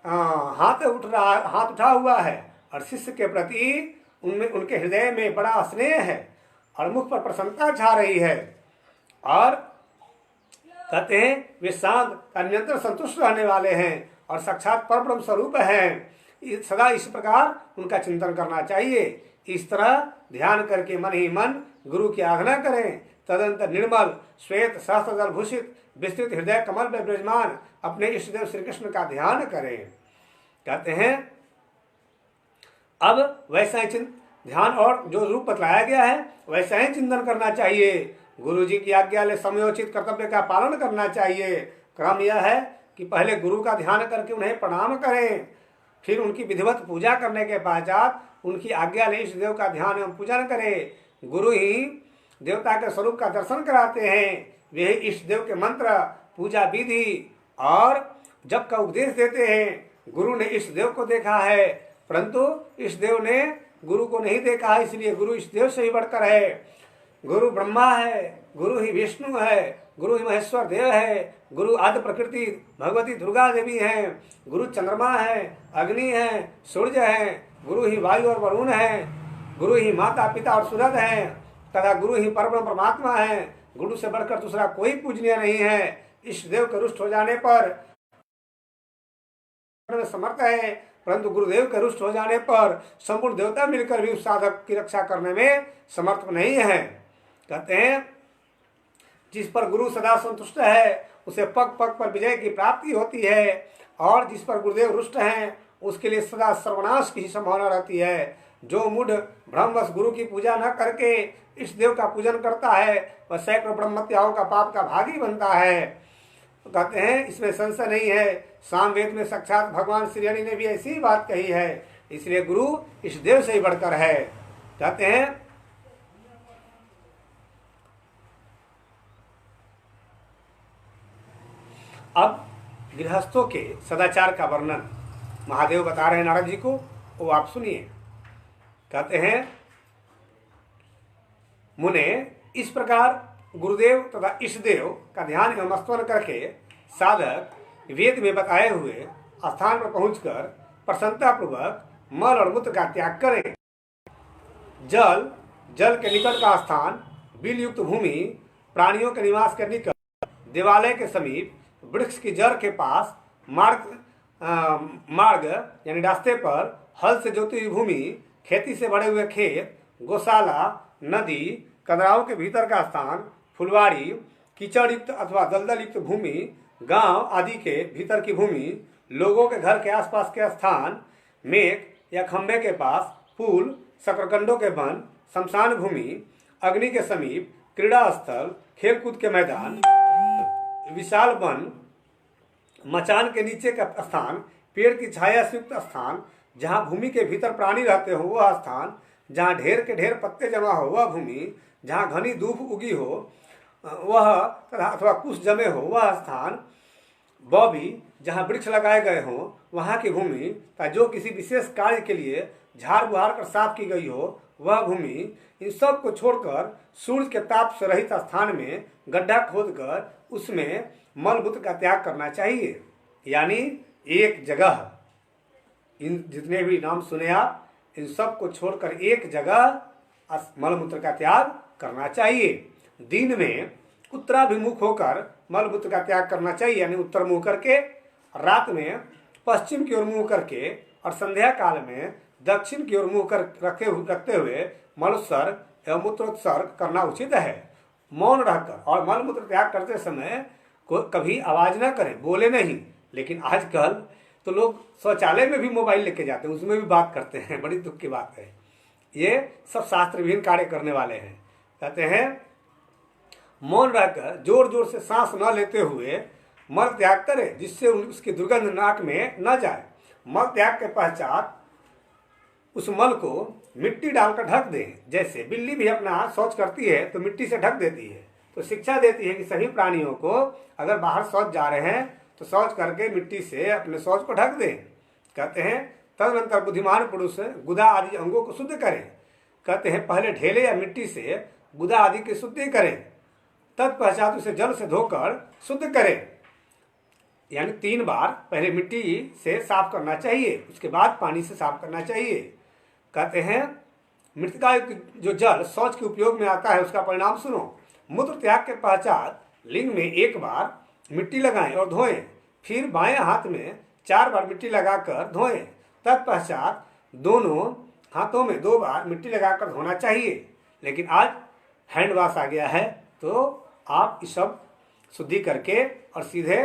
हाथ उठा हुआ है और शिष्य के प्रति उनमें उनके हृदय में बड़ा स्नेह है और मुख पर प्रसन्नता छा रही है। और कहते हैं वे शांत निरंतर संतुष्ट रहने वाले हैं और साक्षात परब्रह्म स्वरूप हैं। सदा इस प्रकार उनका चिंतन करना चाहिए। इस तरह ध्यान करके मन ही मन गुरु की आराधना करें। तदंतर निर्मल श्वेत सहस्त्र जल भूषित विस्तृत हृदय कमल में विराजमान अपने इष्ट देव श्री कृष्ण का ध्यान करें। कहते हैं अब वैसा ही ध्यान और जो रूप बतलाया गया है वैसा ही चिंतन करना चाहिए। गुरु जी की आज्ञा ले समयोचित कर्तव्य का पालन करना चाहिए। क्रम यह है कि पहले गुरु का ध्यान करके उन्हें प्रणाम करें, फिर उनकी विधिवत पूजा करने के पश्चात उनकी आज्ञा ले इष्ट देव का ध्यान एवं पूजन करें। गुरु ही देवता के स्वरूप का दर्शन कराते हैं, वे इष्ट देव के मंत्र, पूजा विधि और जप का उपदेश देते हैं। गुरु ने इष्ट देव को देखा है परंतु इष्ट देव ने गुरु को नहीं देखा है, इसलिए गुरु इष्ट देव से ही बढ़कर है। गुरु ब्रह्मा है, गुरु ही विष्णु है, गुरु ही महेश्वर देव है, गुरु आदि प्रकृति भगवती दुर्गा देवी हैं, गुरु चंद्रमा है, अग्नि है, सूर्य है, गुरु ही वायु और वरुण है, गुरु ही माता पिता और सूरज है, तथा गुरु ही परम परमात्मा है। गुरु से बढ़कर दूसरा कोई पूजनीय नहीं है। इष्ट देव के रुष्ट हो जाने पर समर्थ है, परंतु गुरुदेव के रुष्ट हो जाने पर संपूर्ण देवता मिलकर भी उस साधक की रक्षा करने में समर्थ नहीं है। कहते हैं जिस पर गुरु सदा संतुष्ट है उसे पग पग पर विजय की प्राप्ति होती है, और जिस पर गुरुदेव रुष्ट हैं उसके लिए सदा सर्वनाश की संभावना रहती है। जो मूढ़ ब्रह्मवश गुरु की पूजा न करके इष्ट देव का पूजन करता है वह सैकड़ों ब्रह्मत्याओं का पाप का भागी बनता है। तो कहते हैं इसमें संशय नहीं है, सामवेद में साक्षात भगवान श्री हरि ने भी ऐसी बात कही है, इसलिए गुरु इष्ट देव से ही बढ़कर है। कहते हैं अब गृहस्थों के सदाचार का वर्णन महादेव बता रहे हैं नारद जी को, वो आप सुनिए। कहते हैं मुने इस प्रकार गुरुदेव तथा इष्ट देव का ध्यान एवं स्मरण करके साधक वेद में बताए हुए स्थान पर पहुंचकर प्रसन्नता पूर्वक मल और मूत्र का त्याग करें। जल के निकट का स्थान, बिल युक्त भूमि, प्राणियों के निवास के निकट, देवालय के समीप, वृक्ष की जड़ के पास, मार्ग यानी रास्ते पर, हल से जोती हुई भूमि, खेती से भरे हुए खेत, गौशाला, नदी, कदराओं के भीतर का स्थान, फुलवाड़ी, कीचड़ युक्त अथवा दलदल युक्त भूमि, गांव आदि के भीतर की भूमि, लोगों के घर के आसपास के स्थान, मेघ या खंबे के पास, पुल, शकरकंडों के वन, शमशान भूमि, अग्नि के समीप, क्रीड़ा स्थल, खेलकूद के मैदान, विशाल वन, मचान के नीचे का स्थान, पेड़ की छाया से युक्त स्थान, जहाँ भूमि के भीतर प्राणी रहते हो वह स्थान, जहाँ ढेर के ढेर पत्ते जमा हो वह भूमि, जहाँ घनी धूप उगी हो वह अथवा कुछ जमे हो वह स्थान, बौबी जहाँ वृक्ष लगाए गए हों वहाँ की भूमि, तथा जो किसी विशेष कार्य के लिए झाड़ बुहार कर साफ की गई हो वह भूमि, इन सब को छोड़कर सूर्य के ताप से रहित स्थान में गड्ढा खोदकर उसमें मलमूत्र का त्याग करना चाहिए। यानी एक जगह, इन जितने भी नाम सुने आप, इन सब को छोड़कर एक जगह मलमूत्र का त्याग करना चाहिए। दिन में उत्तराभिमुख होकर मलमूत्र का त्याग करना चाहिए, यानी उत्तर मुंह करके, रात में पश्चिम की ओर मुंह करके, और संध्या काल में दक्षिण की ओर मुंह कर रखते हुए मलोत्सर्ग एवं मूत्रोत्सर्ग करना उचित है। मौन रहकर और मलमूत्र त्याग करते समय कभी आवाज न करें, बोले नहीं। लेकिन आजकल तो लोग शौचालय में भी मोबाइल लेके जाते हैं, उसमें भी बात करते हैं, बड़ी दुख की बात है। ये सब शास्त्रविहीन कार्य करने वाले हैं। कहते हैं मौन रहकर जोर जोर से सांस न लेते हुए मल त्याग करें, जिससे उसकी दुर्गंध नाक में न जाए। मल त्याग के पश्चात उस मल को मिट्टी डालकर ढक दें। जैसे बिल्ली भी अपना शौच करती है तो मिट्टी से ढक देती है, तो शिक्षा देती है कि सभी प्राणियों को अगर बाहर शौच जा रहे हैं तो शौच करके मिट्टी से अपने शौच को ढक दें। कहते हैं तदनंतर बुद्धिमान पुरुष गुदा आदि अंगों को शुद्ध करें। कहते हैं पहले ढेले या मिट्टी से गुदा आदि की शुद्धि करें, तत्पश्चात उसे जल से धोकर शुद्ध करें। यानी 3 बार पहले मिट्टी से साफ करना चाहिए, उसके बाद पानी से साफ करना चाहिए। कहते हैं मृतिका जो जल शौच के उपयोग में आता है उसका परिणाम सुनो। मूत्र त्याग के पश्चात लिंग में 1 बार मिट्टी लगाएं और धोएं, फिर बाएं हाथ में 4 बार मिट्टी लगाकर धोएं। तत्पश्चात दोनों हाथों में 2 बार मिट्टी लगाकर धोना चाहिए। लेकिन आज हैंड वॉश आ गया है, तो आप इस सब शुद्धि करके और सीधे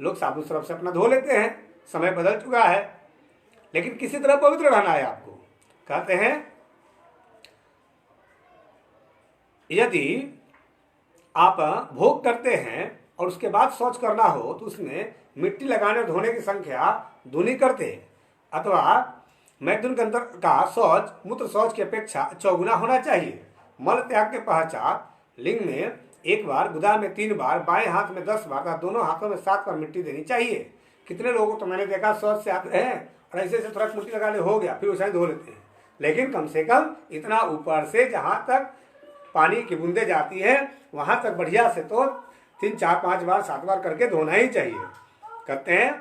लोग साबुन सरफ से अपना धो लेते हैं। समय बदल चुका है, लेकिन किसी तरह पवित्र रहना है आपको। कहते हैं यदि आप भोग करते हैं और उसके बाद शौच करना हो तो उसमें मिट्टी लगाने और धोने की संख्या दूनी करते, अथवा मैथुन के अंदर का शौच मूत्र शौच की अपेक्षा चौगुना होना चाहिए। मल त्याग के पश्चात लिंग में 1 बार, गुदा में 3 बार, बाएं हाथ में 10 बार तथा दोनों हाथों में 7 बार मिट्टी देनी चाहिए। कितने लोगों को तो मैंने देखा शौच से आते हैं और ऐसे ऐसे थोड़ा मिट्टी लगा ले हो गया, फिर उसे धो लेते हैं। लेकिन कम से कम इतना ऊपर से जहां तक पानी की बूंदे जाती है वहां तक बढ़िया से तो 3, 4, 5 बार, 7 बार करके धोना ही चाहिए। कहते हैं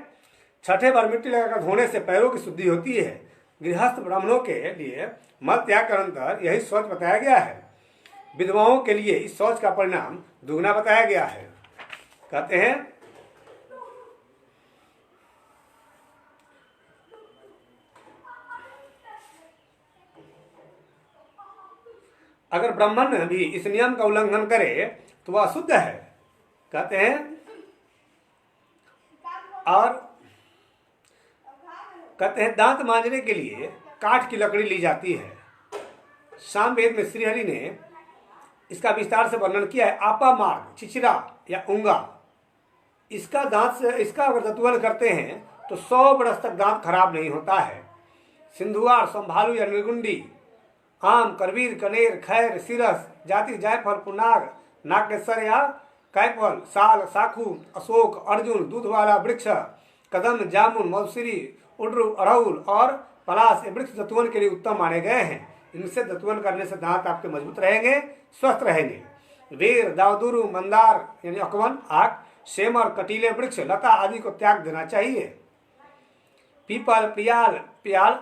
6ठे बार मिट्टी लगाकर धोने से पैरों की शुद्धि होती है। गृहस्थ ब्राह्मणों के लिए मल त्याग कर अंतर यही शौच बताया गया है। विधवाओं के लिए इस शौच का परिणाम दुगना बताया गया है। कहते हैं अगर ब्राह्मण भी इस नियम का उल्लंघन करे तो वह अशुद्ध है। कहते हैं और कहते हैं दांत मांजने के लिए काठ की लकड़ी ली जाती है। सामवेद में श्रीहरि ने इसका विस्तार से वर्णन किया है। आपा मार्ग, चिचिरा या उंगा, इसका दांत से इसका अगर दतुअन करते हैं तो 100 बरस तक दांत खराब नहीं होता है। सिंधुआर, संभालू या निर्गुंडी, आम, करवीर, कनेर, खैर, सिरस, जाति, जायफल, पुनाग, नागेश्वर या कैफल, साल, साखू, अशोक, अर्जुन, दूध वाला वृक्ष, कदम, जामुन, मौसरी, उड्र, अड़हुल और पलाश ये वृक्ष दतुवन के लिए उत्तम माने गए हैं। इनसे दतुवन करने से दांत आपके मजबूत रहेंगे, स्वस्थ रहेंगे। वीर, दावदुरु, मंदार यानी अकवन, आक, सेमर, कटीले वृक्ष, लता आदि को त्याग देना चाहिए। पीपल, पियाल,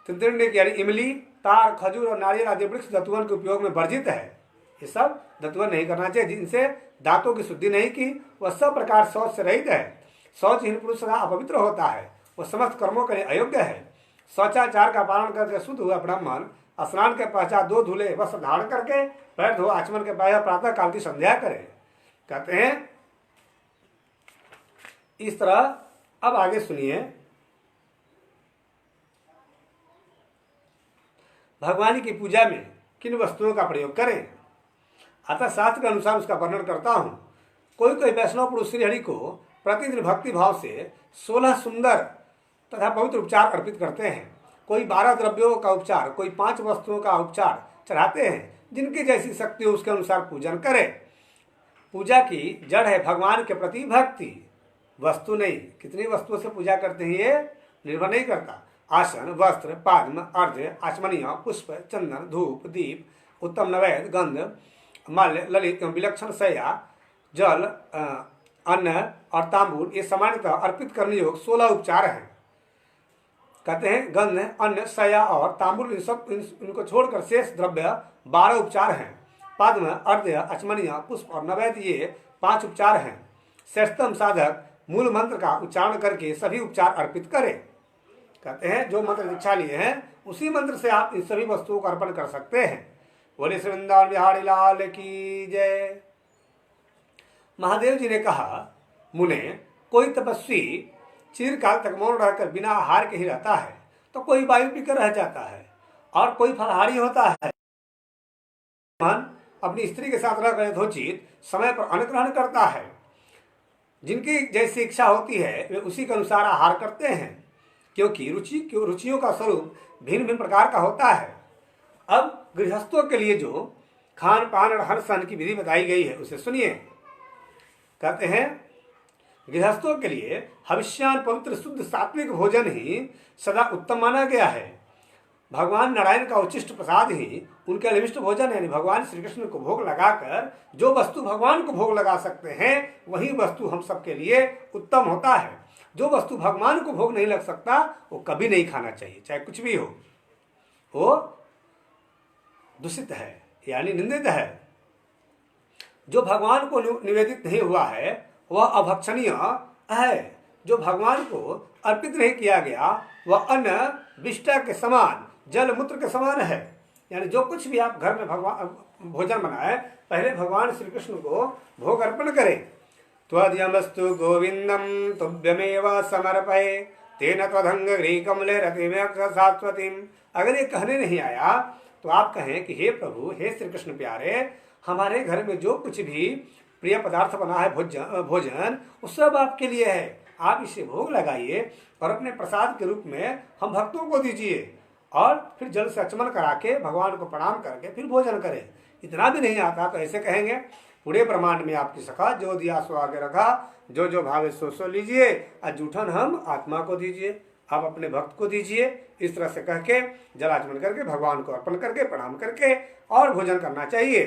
तिंद्रिंडिक यानी इमली, तार, खजूर और नारियल आदि वृक्ष दतुवन के उपयोग में वर्जित है। ये सब दतुवन नहीं करना चाहिए। जिनसे दांतों की शुद्धि नहीं की वह सब प्रकार शौच से रहित है। शौचहीन पुरुष सदा अपवित्र होता है, वह समस्त कर्मों के लिए अयोग्य है। शौचाचार का पालन करके शुद्ध हुआ ब्राह्मण स्नान के पश्चात 2 धुले वस्त्र धारण करके पैर धो आचमन के बाद प्रातः काल की संध्या करे। कहते हैं इस तरह। अब आगे सुनिए, भगवान की पूजा में किन वस्तुओं का प्रयोग करें। अतः शास्त्र के अनुसार उसका वर्णन करता हूं। कोई वैष्णव पुरुष श्रीहरि को प्रतिदिन भक्ति भाव से 16 सुंदर तथा पवित्र उपचार अर्पित करते हैं। कोई 12 द्रव्यों का उपचार, कोई 5 वस्तुओं का उपचार चढ़ाते हैं। जिनकी जैसी शक्ति हो उसके अनुसार पूजन करें। पूजा की जड़ है भगवान के प्रति भक्ति, वस्तु नहीं। कितनी वस्तुओं से पूजा करते हैं ये निर्भर नहीं करता। आसन, वस्त्र, पाद्म, अर्घ्य, आचमनीय, पुष्प, चंदन, धूप, दीप, उत्तम नैवेद्य, गंध, माल्य, ललित एवं विलक्षण शैया, जल, अन्न और तांबूल ये सामान्यतः अर्पित करने योग्य 16 उपचार हैं। कहते हैं गंध, अन्न, शैया और तांबूल इनको छोड़कर शेष द्रव्य 12 उपचार हैं। पाद्म, अर्घ्य, आचमनीय, पुष्प और नैवेद्य ये 5 उपचार हैं। श्रेष्ठतम साधक मूल मंत्र का उच्चारण करके सभी उपचार अर्पित करें। कहते हैं जो मंत्र दीक्षा लिए हैं उसी मंत्र से आप इन सभी वस्तुओं का अर्पण कर सकते हैं। बोले श्री वृंदावन बिहारी लाल की जय। महादेव जी ने कहा, मुने, कोई तपस्वी चिरकाल तक मौन रहकर बिना आहार के ही रहता है, तो कोई वायु पीकर रह जाता है और कोई फलहारी होता है। मन अपनी स्त्री के साथ रहकर यथोचित समय पर अन्न ग्रहण करता है। जिनकी जैसी इच्छा होती है वे उसी के अनुसार आहार करते हैं, क्योंकि रुचियों का स्वरूप भिन्न भिन्न प्रकार का होता है। अब गृहस्थों के लिए जो खान पान और हर सन की विधि बताई गई है उसे सुनिए। कहते हैं गृहस्थों के लिए हविष्यान पवित्र शुद्ध सात्विक भोजन ही सदा उत्तम माना गया है। भगवान नारायण का उच्चिष्ट प्रसाद ही उनके अभिष्ट भोजन है। भगवान श्री कृष्ण को भोग लगाकर जो वस्तु भगवान को भोग लगा सकते हैं वही वस्तु हम सबके लिए उत्तम होता है। जो वस्तु भगवान को भोग नहीं लग सकता वो कभी नहीं खाना चाहिए, चाहे कुछ भी हो, वो दूषित है यानी निंदित है। जो भगवान को निवेदित नहीं हुआ है वह अभक्षणीय है। जो भगवान को अर्पित नहीं किया गया वह अन्न विष्टा के समान जल मूत्र के समान है। यानी जो कुछ भी आप घर में भगवान भोजन बनाए, पहले भगवान श्री कृष्ण को भोग अर्पण करें। त्वद्यमस्तु गोविंदम तुभ्यमेव समर्पये तेन त्वदंग गृहकमले रतिमेक शाश्वतीम। अगर ये कहने नहीं आया तो आप कहें कि हे प्रभु, हे श्री कृष्ण प्यारे, हमारे घर में जो कुछ भी प्रिय पदार्थ बना है भोजन वो सब आपके लिए है, आप इसे भोग लगाइए और अपने प्रसाद के रूप में हम भक्तों को दीजिए। और फिर जल से अचमन करा के भगवान को प्रणाम करके फिर भोजन करें। इतना भी नहीं आता तो ऐसे कहेंगे, पूरे ब्रह्मांड में आपकी सखा, जो दिया सो आगे रखा, जो जो भावे सो सो लीजिए, और जूठन हम आत्मा को दीजिए, आप अपने भक्त को दीजिए। इस तरह से कह के जलाचमन करके भगवान को अर्पण करके प्रणाम करके और भोजन करना चाहिए।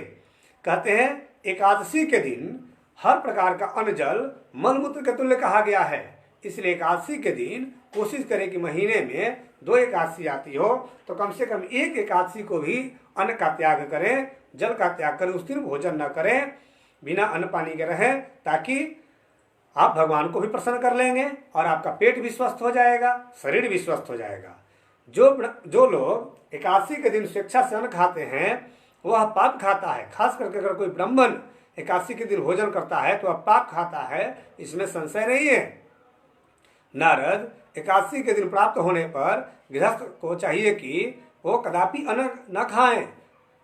कहते हैं एकादशी के दिन हर प्रकार का अन्न जल मलमूत्र के तुल्य कहा गया है। इसलिए एकादशी के दिन कोशिश करें कि महीने में 2 एकादशी आती हो तो कम से कम 1 एकादशी को भी अन्न का त्याग करें, जल का त्याग करें, उस दिन भोजन न करें, बिना अन्न पानी के रहें, ताकि आप भगवान को भी प्रसन्न कर लेंगे और आपका पेट भी स्वस्थ हो जाएगा, शरीर भी स्वस्थ हो जाएगा। जो लोग एकादशी के दिन स्वेच्छा से अन्न खाते हैं वह पाप खाता है। खास करके अगर कोई ब्राह्मण एकादशी के दिन भोजन करता है तो वह पाप खाता है, इसमें संशय नहीं है। नारद एकादशी के दिन प्राप्त होने पर गृहस्थ को चाहिए कि वो कदापि अन्न न खाएं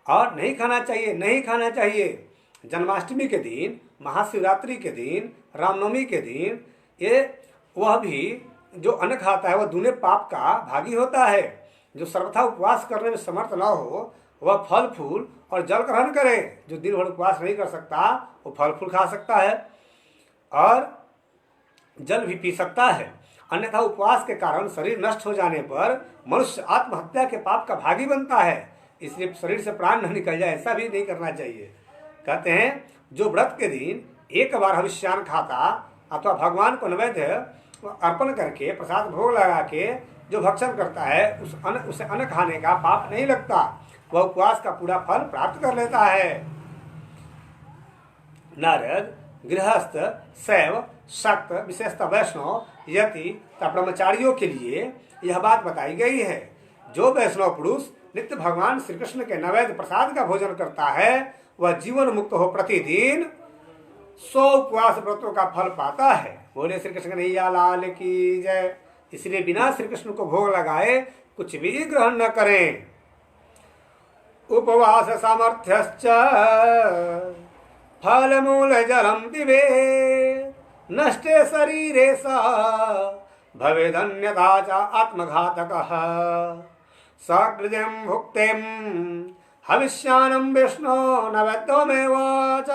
और नहीं खाना चाहिए। जन्माष्टमी के दिन, महाशिवरात्रि के दिन, रामनवमी के दिन ये वह भी जो अन्न खाता है वह दूने पाप का भागी होता है। जो सर्वथा उपवास करने में समर्थ न हो वह फल फूल और जल ग्रहण करे। जो दिन भर उपवास नहीं कर सकता वो फल फूल खा सकता है और जल भी पी सकता है। अन्यथा उपवास के कारण शरीर नष्ट हो जाने पर मनुष्य आत्महत्या के पाप का भागी बनता है। इसलिए शरीर से प्राण न निकल जाए ऐसा भी नहीं करना चाहिए। कहते हैं जो व्रत के दिन एक बार हविष्यान्न खाता अथवा भगवान को नैवेद्य अर्पण करके प्रसाद भोग लगा के जो भक्षण करता है उसे अन्न खाने का पाप नहीं लगता, वह उपवास का पूरा फल प्राप्त कर लेता है। नारद गृहस्थ, शैव, शक्त, विशेषतः वैष्णव, यति तथा ब्रह्मचारियों के लिए यह बात बताई गई है। जो वैष्णव पुरुष नित्य भगवान श्री कृष्ण के नैवेद्य प्रसाद का भोजन करता है वह जीवन मुक्त हो प्रतिदिन 100 उपवास व्रतों का फल पाता है। बोले श्री कृष्ण कन्हैया लाल की जय। इसलिए बिना श्री कृष्ण को भोग लगाए कुछ भी ग्रहण न करें। उपवास सामर्थ्यश्च फल मूल जलम दिवे नष्टे शरीरे सा भवेदन्यथा च आत्मघातकः सकृजं भुक्तें हविष्यानं विष्णो नैवेद्यमेव च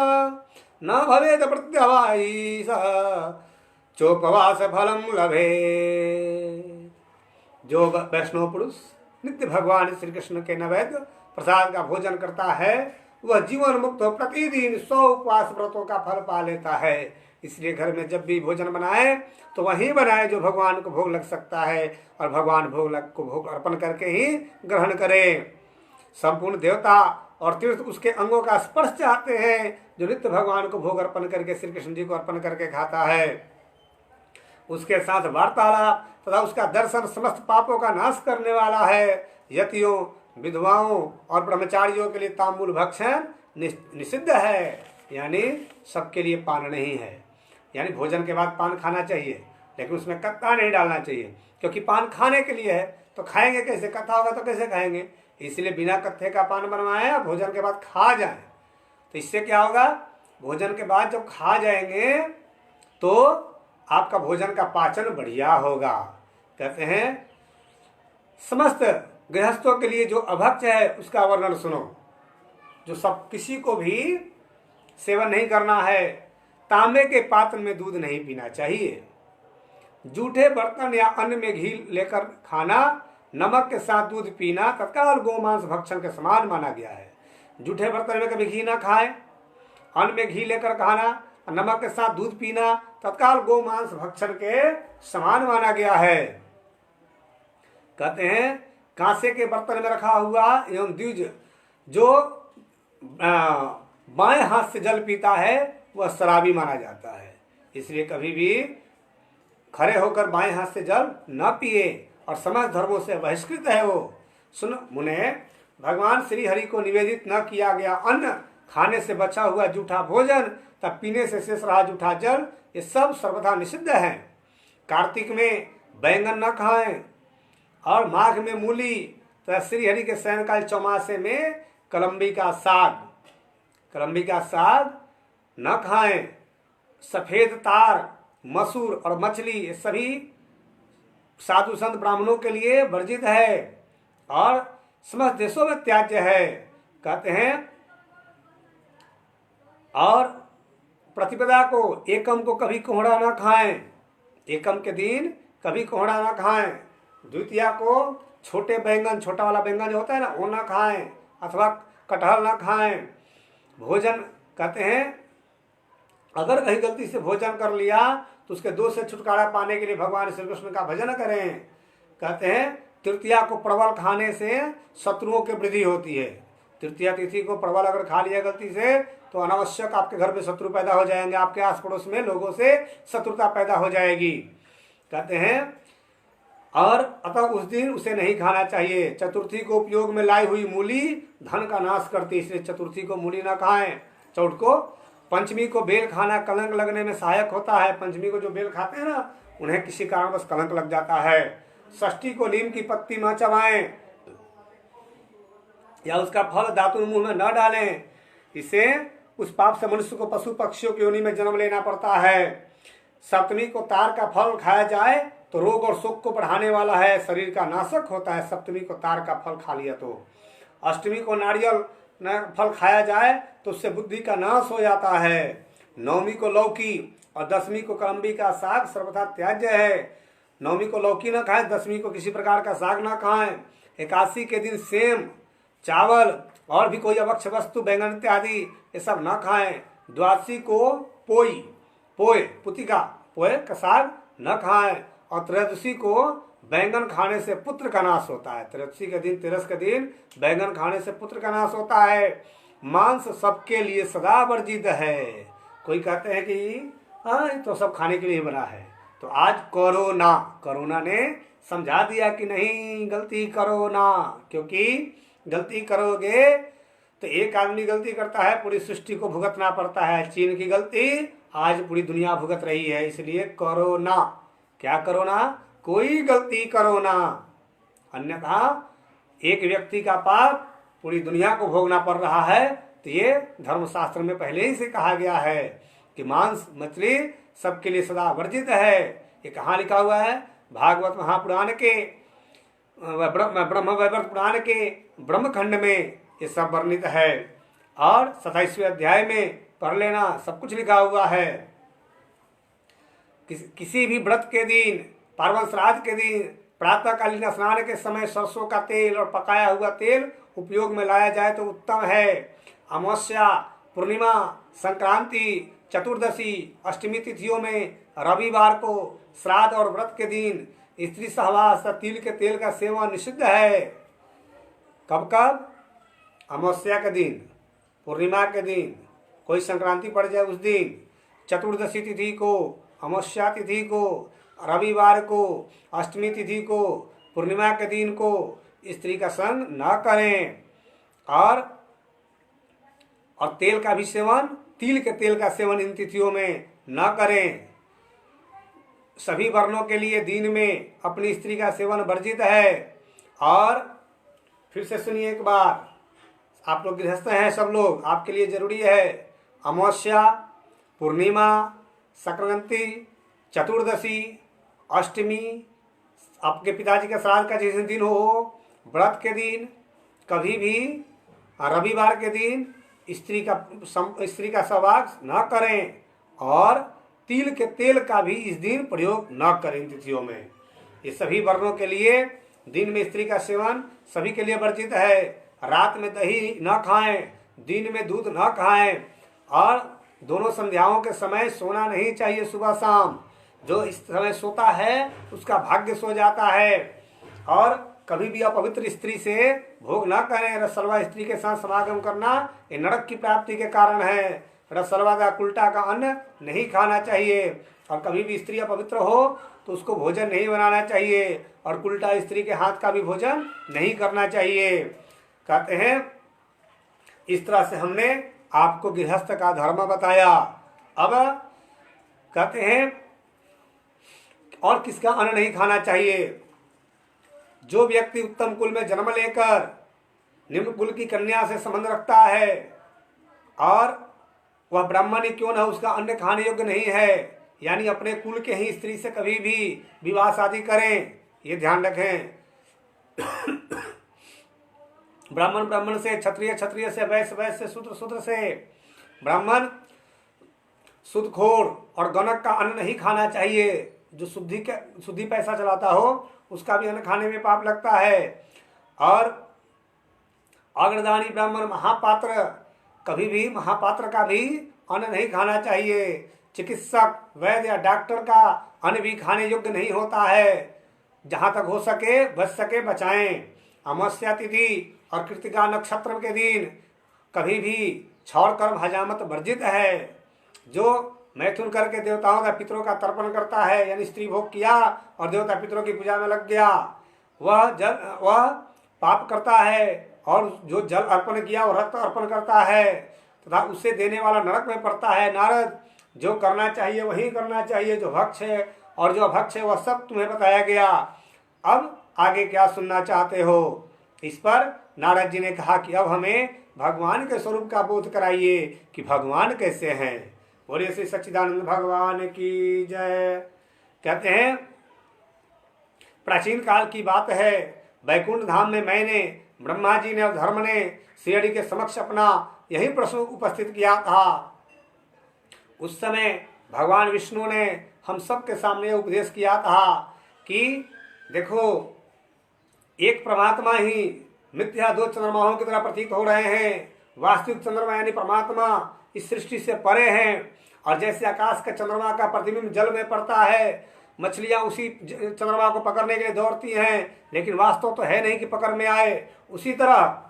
न भवेद प्रत्यवायी स चोपवास फलम लभे। जो वैष्णव पुरुष नित्य भगवान श्री कृष्ण के नैवेद्य प्रसाद का भोजन करता है वह जीवन मुक्त हो प्रतिदिन 100 उपवास व्रतों का फल पा लेता है। इसलिए घर में जब भी भोजन बनाए तो वही बनाए जो भगवान को भोग लग सकता है और भगवान को भोग अर्पण करके ही ग्रहण करें। संपूर्ण देवता और तीर्थ उसके अंगों का स्पर्श चाहते हैं जो नित्य भगवान को भोग अर्पण करके श्री कृष्ण जी को अर्पण करके खाता है। उसके साथ वार्तालाप तथा उसका दर्शन समस्त पापों का नाश करने वाला है। यतियों, विधवाओं और ब्रह्मचारियों के लिए तांबूल भक्षण निषिद्ध है, यानी सबके लिए पान नहीं है। यानी भोजन के बाद पान खाना चाहिए लेकिन उसमें कत्था नहीं डालना चाहिए, क्योंकि पान खाने के लिए है तो खाएंगे कैसे, कत्था होगा तो कैसे खाएंगे। इसलिए बिना कत्थे का पान बनवाए भोजन के बाद खा जाए तो इससे क्या होगा, भोजन के बाद जब खा जाएंगे तो आपका भोजन का पाचन बढ़िया होगा। कहते हैं समस्त गृहस्थों के लिए जो अभक्त है उसका वर्णन सुनो। जो सब किसी को भी सेवन नहीं करना है, तांबे के पात्र में दूध नहीं पीना चाहिए, जूठे बर्तन या अन्न में घी लेकर खाना, नमक के साथ दूध पीना तत्काल गोमांस भक्षण के समान माना गया है। जूठे बर्तन में कभी घी ना खाएं, अन्न में घी लेकर खाना, नमक के साथ दूध पीना तत्काल गोमांस भक्षण के समान माना गया है। कहते हैं कांसे के बर्तन में रखा हुआ एवं द्विज जो बाएं हाथ से जल पीता है वह शराबी माना जाता है। इसलिए कभी भी खड़े होकर बाएं हाथ से जल न पिए और समस्त धर्मों से बहिष्कृत है वो। सुन मुने, भगवान श्री हरि को निवेदित न किया गया अन्न, खाने से बचा हुआ जूठा भोजन, तब पीने से शेष रहा जूठा जल, ये सब सर्वथा निषिद्ध है। कार्तिक में बैंगन न खाएं और माघ में मूली, तो श्री हरि के शयनकाल चौमासे में कलम्बी का साग न खाएं। सफेद तार, मसूर और मछली, ये सभी साधु संत ब्राह्मणों के लिए वर्जित है और समस्त देशों में त्याज्य है, कहते हैं। और प्रतिपदा को, एकम को कभी कोहड़ा ना खाएं, एकम के दिन कभी कोहड़ा ना खाएं। द्वितीया को छोटे बैंगन, छोटा वाला बैंगन जो होता है ना, वो ना खाएं, अथवा कटहल ना खाएं। भोजन, कहते हैं अगर कहीं गलती से भोजन कर लिया तो उसके दोष से छुटकारा पाने के लिए भगवान श्री कृष्ण का भजन करें। कहते हैं तृतीया को परवल खाने से शत्रुओं की वृद्धि होती है। तृतीया तिथि को परवल अगर खा लिया गलती से तो अनावश्यक आपके घर में शत्रु पैदा हो जाएंगे, आपके आस पड़ोस में लोगों से शत्रुता पैदा हो जाएगी, कहते हैं। और अतः उस दिन उसे नहीं खाना चाहिए। चतुर्थी को उपयोग में लाई हुई मूली धन का नाश करती है, इसलिए चतुर्थी को मूली ना खाएं। चौथ को, पंचमी को बेल खाना कलंक लगने में सहायक होता है। पंचमी को जो बेल खाते हैं ना, उन्हें किसी कारणवश कलंक लग जाता है। षष्ठी को नीम की पत्ती न चबाएं या उसका फल दातुन मुंह में न डालें, इससे उस पाप से मनुष्य को पशु पक्षियों की योनि में जन्म लेना पड़ता है। सप्तमी को तार का फल खाया जाए तो रोग और शोक को बढ़ाने वाला है, शरीर का नाशक होता है सप्तमी को तार का फल खा लिया तो। अष्टमी को नारियल फल खाया जाए तो उससे बुद्धि का नाश हो जाता है। नवमी को लौकी और दसवीं को कलम्बी का साग सर्वथा त्याज्य है। नवमी को लौकी न खाएं, दसवीं को किसी प्रकार का साग न खाएं। एकादशी के दिन सेम, चावल और भी कोई अभक्ष्य वस्तु, बैंगन इत्यादि ये सब न खाएं। द्वादशी को पोए का साग न खाएं। और त्रयोदशी को बैंगन खाने से पुत्र का नाश होता है। त्रयोदशी के दिन, तेरस के दिन बैंगन खाने से पुत्र का नाश होता है। मांस सबके लिए सदा वर्जित है। कोई कहते हैं कि हाँ तो सब खाने के लिए बना है, तो आज कोरोना ने समझा दिया कि नहीं, गलती करो ना, क्योंकि गलती करोगे तो एक आदमी गलती करता है, पूरी सृष्टि को भुगतना पड़ता है। चीन की गलती आज पूरी दुनिया भुगत रही है, इसलिए करो ना। क्या करो ना? कोई गलती करो ना, अन्यथा एक व्यक्ति का पाप पूरी दुनिया को भोगना पड़ रहा है। तो ये धर्मशास्त्र में पहले ही से कहा गया है कि मांस मछली सबके लिए सदा वर्जित है। ये कहाँ लिखा हुआ है? भागवत महापुराण के ब्रह्म वैवर्त पुराण के ब्रह्मखंड में ये सब वर्णित है। और 27वें अध्याय में पढ़ लेना, सब कुछ लिखा हुआ है। किसी भी व्रत के दिन, पार्वन श्राद्ध के दिन, प्रातःकालीन स्नान के समय सरसों का तेल और पकाया हुआ तेल उपयोग में लाया जाए तो उत्तम है। अमावस्या, पूर्णिमा, संक्रांति, चतुर्दशी, अष्टमी तिथियों में, रविवार को, श्राद्ध और व्रत के दिन स्त्री सहवास तिल के तेल का सेवन निषिद्ध है। कब कब? अमावस्या के दिन, पूर्णिमा के दिन, कोई संक्रांति पड़ जाए उस दिन, चतुर्दशी तिथि को, अमावस्या तिथि को, रविवार को, अष्टमी तिथि को, पूर्णिमा के दिन को स्त्री का संग न करें। और तेल का भी सेवन, तिल के तेल का सेवन इन तिथियों में न करें। सभी वर्णों के लिए दिन में अपनी स्त्री का सेवन वर्जित है। और फिर से सुनिए एक बार, आप लोग गृहस्थ हैं सब लोग, आपके लिए जरूरी है। अमावस्या, पूर्णिमा, संक्रांति, चतुर्दशी, अष्टमी, आपके पिताजी का श्राद्ध का जिस दिन हो, व्रत के दिन, कभी भी रविवार के दिन स्त्री का सहवास न करें। और तिल के तेल का भी इस दिन प्रयोग न करें इन तिथियों में। ये सभी वर्णों के लिए दिन में स्त्री का सेवन सभी के लिए वर्जित है। रात में दही न खाएं, दिन में दूध न खाएं। और दोनों संध्याओं के समय सोना नहीं चाहिए सुबह शाम। जो इस समय सोता है उसका भाग्य सो जाता है। और कभी भी अपवित्र स्त्री से भोग न करें। रसलवा स्त्री के साथ समागम करना ये नरक की प्राप्ति के कारण है। रसलवा का उल्टा का अन्न नहीं खाना चाहिए। और कभी भी स्त्री अपवित्र हो तो उसको भोजन नहीं बनाना चाहिए, और उल्टा स्त्री के हाथ का भी भोजन नहीं करना चाहिए। कहते हैं इस तरह से हमने आपको गृहस्थ का धर्म बताया। अब कहते हैं और किसका अन्न नहीं खाना चाहिए? जो व्यक्ति उत्तम कुल में जन्म लेकर निम्न कुल की कन्या से संबंध रखता है और वह ब्राह्मण ही क्यों न उसका अन्न खाने योग्य नहीं है, यानी अपने कुल के ही स्त्री से कभी भी विवाह शादी करें, ये ध्यान रखें। ब्राह्मण से, क्षत्रिय से, वैश्य से, शूद्र से। ब्राह्मण सुदखोर और गणक का अन्न नहीं खाना चाहिए। जो शुद्धि पैसा चलाता हो उसका भी अन्न खाने में पाप लगता है। और अग्रदानी ब्राह्मण महापात्र, कभी भी महापात्र का भी अन्न नहीं खाना चाहिए। चिकित्सक, वैद्य या डॉक्टर का अन्न भी खाने योग्य नहीं होता है। जहाँ तक हो सके बच सके बचाएं। अमावस्या तिथि और कृतिका नक्षत्र के दिन कभी भी छौड़ कर्म हजामत वर्जित है। जो मैथुन करके देवताओं का पितरों का तर्पण करता है, यानी स्त्री भोग किया और देवता पितरों की पूजा में लग गया, वह पाप करता है। और जो जल अर्पण किया वो रक्त अर्पण करता है तथा उसे देने वाला नरक में पड़ता है। नारद, जो करना चाहिए वही करना चाहिए, जो भक्ष है और जो अभक्ष है वह सब तुम्हें बताया गया। अब आगे क्या सुनना चाहते हो? इस पर नारद जी ने कहा कि अब हमें भगवान के स्वरूप का बोध कराइए कि भगवान कैसे हैं। बोलिए श्री सच्चिदानंद भगवान की जय। कहते हैं प्राचीन काल की बात है, वैकुंठ धाम में मैंने, ब्रह्मा जी ने और धर्म ने श्रीहरि के समक्ष अपना यही प्रश्न उपस्थित किया था। उस समय भगवान विष्णु ने हम सब के सामने उपदेश किया था कि देखो, एक परमात्मा ही मिथ्या दो चंद्रमाओं की तरह प्रतीत हो रहे हैं। वास्तविक चंद्रमा यानी परमात्मा इस सृष्टि से परे हैं। और जैसे आकाश का चंद्रमा का प्रतिबिंब जल में पड़ता है, मछलियां उसी चंद्रमा को पकड़ने के लिए दौड़ती हैं, लेकिन वास्तव तो है नहीं कि पकड़ में आए। उसी तरह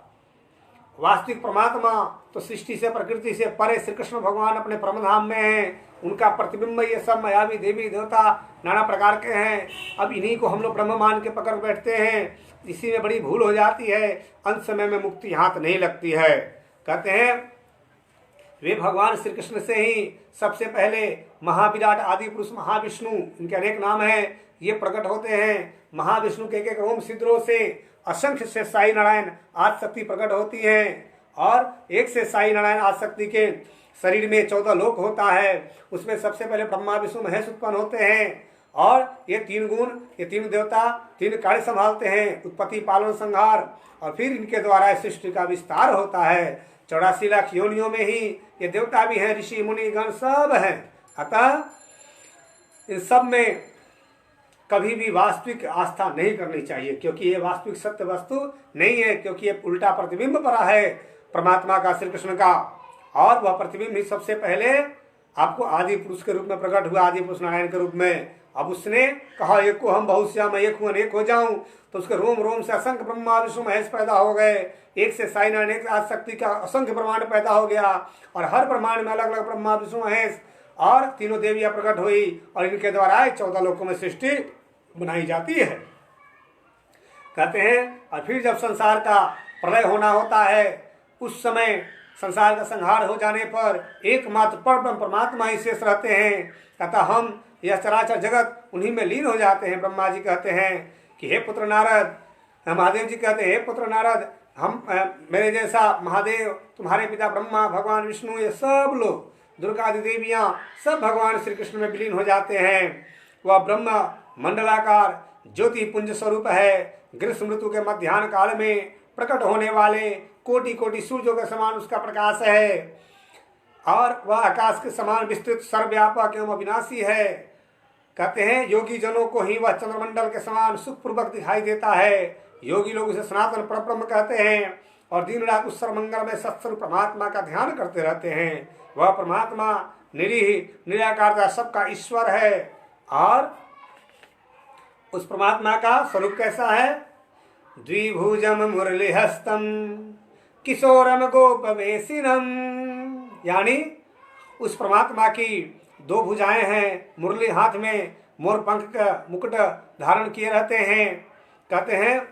वास्तविक परमात्मा तो सृष्टि से, प्रकृति से परे श्री कृष्ण भगवान अपने परमधाम में हैं। उनका प्रतिबिंब ये सब मायावी देवी देवता नाना प्रकार के हैं। अब इन्हीं को हम लोग ब्रह्म मान के पकड़ बैठते हैं, इसी में बड़ी भूल हो जाती है। अंत समय में मुक्ति हाथ नहीं लगती है। कहते हैं वे भगवान श्री कृष्ण से ही सबसे पहले महाविराट आदि पुरुष महाविष्णु, इनके अनेक नाम हैं, ये प्रकट होते हैं। महाविष्णु के एक ओम सिद्धों से असंख्य से साई नारायण आदि शक्ति प्रकट होती है। और एक से साई नारायण आदि शक्ति के शरीर में 14 लोक होता है। उसमें सबसे पहले ब्रह्मा विष्णु महेश उत्पन्न होते हैं। और ये 3 गुण, ये 3 देवता 3 कार्य संभालते हैं, उत्पत्ति, पालन, संहार। और फिर इनके द्वारा सृष्टि का विस्तार होता है। 84 लाख योनियों में ही ये देवता भी हैं, ऋषि मुनि गण सब हैं। अतः इन सब में कभी भी वास्तविक आस्था नहीं करनी चाहिए, क्योंकि ये वास्तविक सत्य वस्तु नहीं है, क्योंकि ये उल्टा प्रतिबिंब पड़ा है परमात्मा का, श्री कृष्ण का। और वह प्रतिबिंब ही सबसे पहले आपको आदि पुरुष के रूप में प्रकट हुआ, आदि पुरुष नारायण के रूप में। अब उसने कहा एक को हम बहुश्याम, एक हूँ अनेक हो जाऊं, तो उसके रोम रोम से असंख्य ब्रह्मा विष्णु महेश पैदा हो गए। एक से साई नारायण, एक आदि शक्ति का असंख्य ब्रह्मांड पैदा हो गया। और हर ब्रह्मांड में अलग अलग ब्रह्मा विष्णु महेश और तीनों देवियां प्रकट हुई। और इनके द्वारा 14 लोकों में सृष्टि बनाई जाती है। कहते हैं और फिर जब संसार का प्रलय होना होता है, उस समय संसार का संहार हो जाने पर एकमात्र परब्रह्म परमात्मा ही शेष रहते हैं। अतः हम यह चराचर जगत उन्हीं में लीन हो जाते हैं। ब्रह्मा जी कहते हैं कि हे पुत्र नारद, महादेव जी कहते हैं हे पुत्र नारद, हम मेरे जैसा महादेव, तुम्हारे पिता ब्रह्मा, भगवान विष्णु, ये सब लोग, दुर्गा आदि देवियाँ सब भगवान श्री कृष्ण में विलीन हो जाते हैं। वह ब्रह्म मंडलाकार ज्योति पुंज स्वरूप है। ग्रीष्म ऋतु के मध्याह्न काल में प्रकट होने वाले कोटि कोटि सूर्यों के समान उसका प्रकाश है। और वह आकाश के समान विस्तृत सर्वव्यापक एवं अविनाशी है। कहते हैं योगी जनों को ही वह चंद्रमंडल के समान सुखपूर्वक दिखाई देता है। योगी लोग उसे सनातन परब्रह्म कहते हैं और दिन रात उस सर्वमंगल में सत्स्वरूप परमात्मा का ध्यान करते रहते हैं। वह परमात्मा निरीह निराकार सबका ईश्वर है। और उस परमात्मा का स्वरूप कैसा है? द्विभुजम मुरलीहस्तम किशोरम गोपवेशिनम, यानी उस परमात्मा की 2 भुजाएं हैं, मुरली हाथ में मोर पंख का मुकुट धारण किए रहते हैं। कहते हैं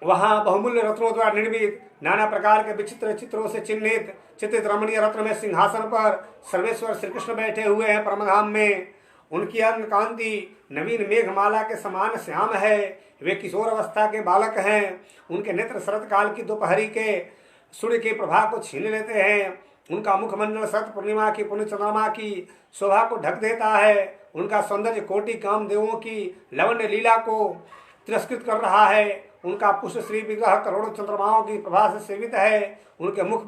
वहां बहुमूल्य रत्नों द्वारा निर्मित नाना प्रकार के विचित्र चित्रों से चिन्हित चित्रित रमणीय रत्न में सिंहासन पर सर्वेश्वर श्री कृष्ण बैठे हुए हैं परमधाम में। उनकी अंग कांति नवीन मेघमाला के समान श्याम है। वे किशोर अवस्था के बालक हैं। उनके नेत्र शरत काल की दोपहरी के सूर्य की प्रभा को छीन लेते हैं। उनका मुखमंडल शरत पूर्णिमा की पूर्ण चंद्रमा की शोभा को ढक देता है। उनका सौंदर्य कोटि कामदेवों की लवण्य लीला को तिरस्कृत कर रहा है। उनका पुष्प श्री विग्रह करोड़ों चंद्रमाओं की प्रभा से सेवित है। उनके मुख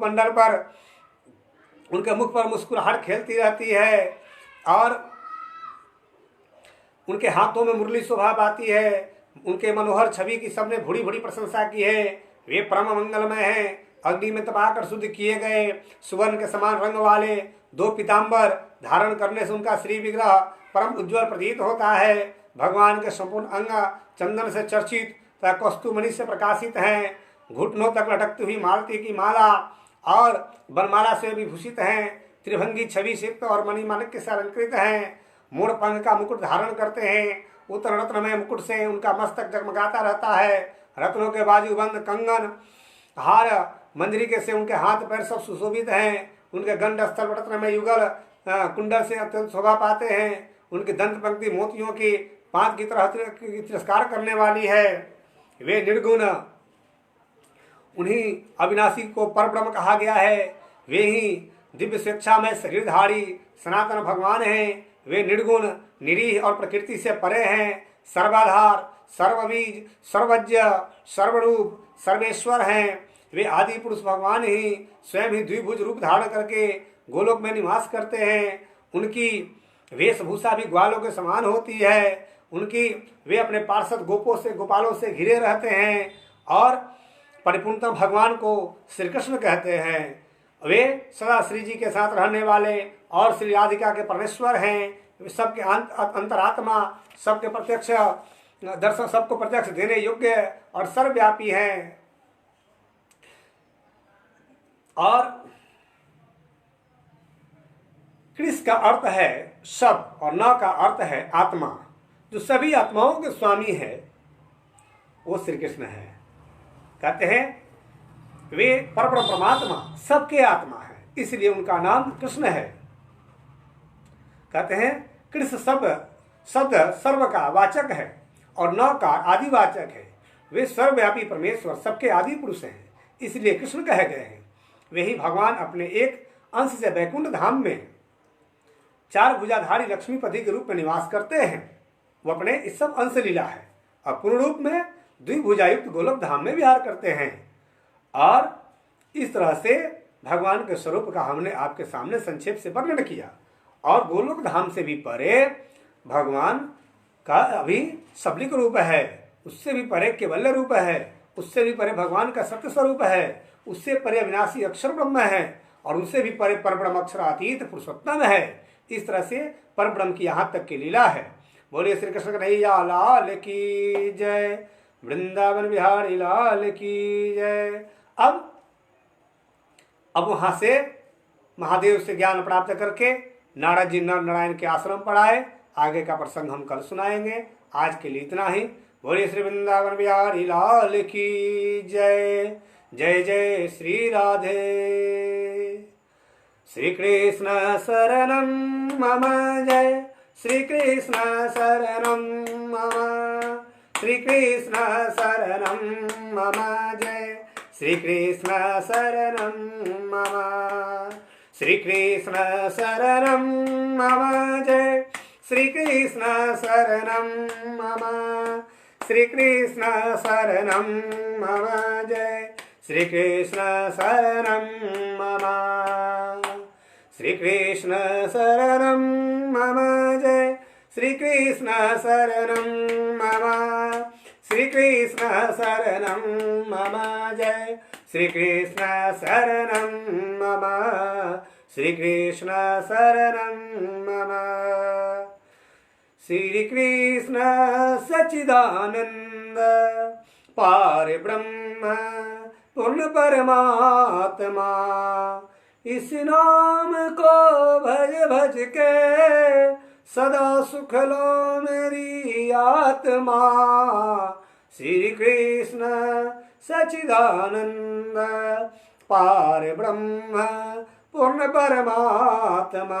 पर मुस्कुराहट खेलती रहती है और उनके हाथों में मुरली शोभा पाती है। उनके मनोहर छवि की सबने भूड़ी भूड़ी प्रशंसा की है। वे परम मंगलमय हैं। अग्नि में तपाकर शुद्ध किए गए सुवर्ण के समान रंग वाले 2 पीताम्बर धारण करने से उनका श्री विग्रह परम उज्ज्वल प्रतीत होता है। भगवान के संपूर्ण अंग चंदन से चर्चित तथा कस्तूमणि से प्रकाशित हैं। घुटनों तक लटकती हुई मालती की माला और बनमाला से विभूषित हैं। त्रिभंगी छवि सिक्त और मणिमाणिक्य से अलंकृत हैं। मोर पंख का मुकुट धारण करते हैं। उत्तर रत्नमय मुकुट से उनका मस्तक जगमगाता रहता है। रत्नों के बाजूबंद कंगन हार मंजरी से उनके हाथ पैर सब सुशोभित हैं। उनके गंड स्थल रत्नमय युगल कुंडल से अत्यंत शोभा पाते हैं। उनकी दंत पंक्ति मोतियों की पांच की तरह तिरस्कार करने वाली है। वे निर्गुण उन्हीं अविनाशी को परब्रह्म कहा गया है। वे ही दिव्य स्वेच्छा में शरीरधारी सनातन भगवान हैं। वे निर्गुण निरीह और प्रकृति से परे हैं। सर्वाधार सर्वबीज सर्वज्ञ सर्वरूप सर्वेश्वर हैं। वे आदि पुरुष भगवान ही स्वयं ही द्विभुज रूप धारण करके गोलोक में निवास करते हैं। उनकी वेशभूषा भी ग्वालों के समान होती है। वे अपने पार्षद गोपालों से घिरे रहते हैं और परिपूर्णतम भगवान को श्री कृष्ण कहते हैं। वे सदा श्री जी के साथ रहने वाले और श्री राधिका के परमेश्वर हैं। वे सबके अंतरात्मा सबके प्रत्यक्ष दर्शन सबको प्रत्यक्ष देने योग्य और सर्वव्यापी हैं। और कृष्ण का अर्थ है सब और न का अर्थ है आत्मा। जो सभी आत्माओं के स्वामी है वो श्री कृष्ण है। कहते हैं वे परब्रह्म परमात्मा सबके आत्मा है, इसलिए उनका नाम कृष्ण है। कहते हैं कृष्ण शब्द सर्व का वाचक है और न का आदिवाचक है। वे सर्वव्यापी परमेश्वर सबके आदि पुरुष हैं, इसलिए कृष्ण कहे गए हैं। वे ही भगवान अपने एक अंश से वैकुंठ धाम में 4 भुजाधारी लक्ष्मीपति के रूप में निवास करते हैं। वो अपने इस सब अंश लीला है और पूर्ण रूप में द्विभुजायुक्त गोलोक धाम में विहार करते हैं। और इस तरह से भगवान के स्वरूप का हमने आपके सामने संक्षेप से वर्णन किया। और गोलोक धाम से भी परे भगवान का अभी सबलिक रूप है, उससे भी परे केवल्य रूप है, उससे भी परे भगवान का सत्य स्वरूप है, उससे परे अविनाशी अक्षर ब्रह्म है और उससे भी परे परब्रह्म अक्षरातीत पुरुषोत्तम है। इस तरह से परब्रह्म की यहाँ तक की लीला है। बोलिए श्री कृष्ण कन्हैया लाल की जय, वृंदावन बिहारी लाल की जय। अब वहां से महादेव से ज्ञान प्राप्त करके नारद जी नर नारायण के आश्रम पर आए। आगे का प्रसंग हम कल सुनाएंगे। आज के लिए इतना ही। बोलिए श्री वृंदावन बिहारी लाल की जय। जय जय श्री राधे। श्री कृष्ण शरणं मम जय, श्री कृष्ण शरणं मम, श्री कृष्ण शरणं मम जय, श्री कृष्ण शरणं मम, श्री कृष्ण शरणं मम जय, श्री कृष्ण शरणं मम, श्री कृष्ण शरणं मम जय, श्री कृष्ण शरणं मम, श्री कृष्ण शरणं मम जय, श्री कृष्ण शरणं मम, श्री कृष्ण शरणं मम जय, श्री कृष्ण शरणं मम, श्री कृष्ण शरणं मम। श्री कृष्ण सच्चिदानंद पार ब्रह्म पूर्ण परमात्मा, इस नाम को भज भज के सदा सुख लो मेरी आत्मा। श्री कृष्ण सच्चिदानंद पार ब्रह्म पूर्ण परमात्मा,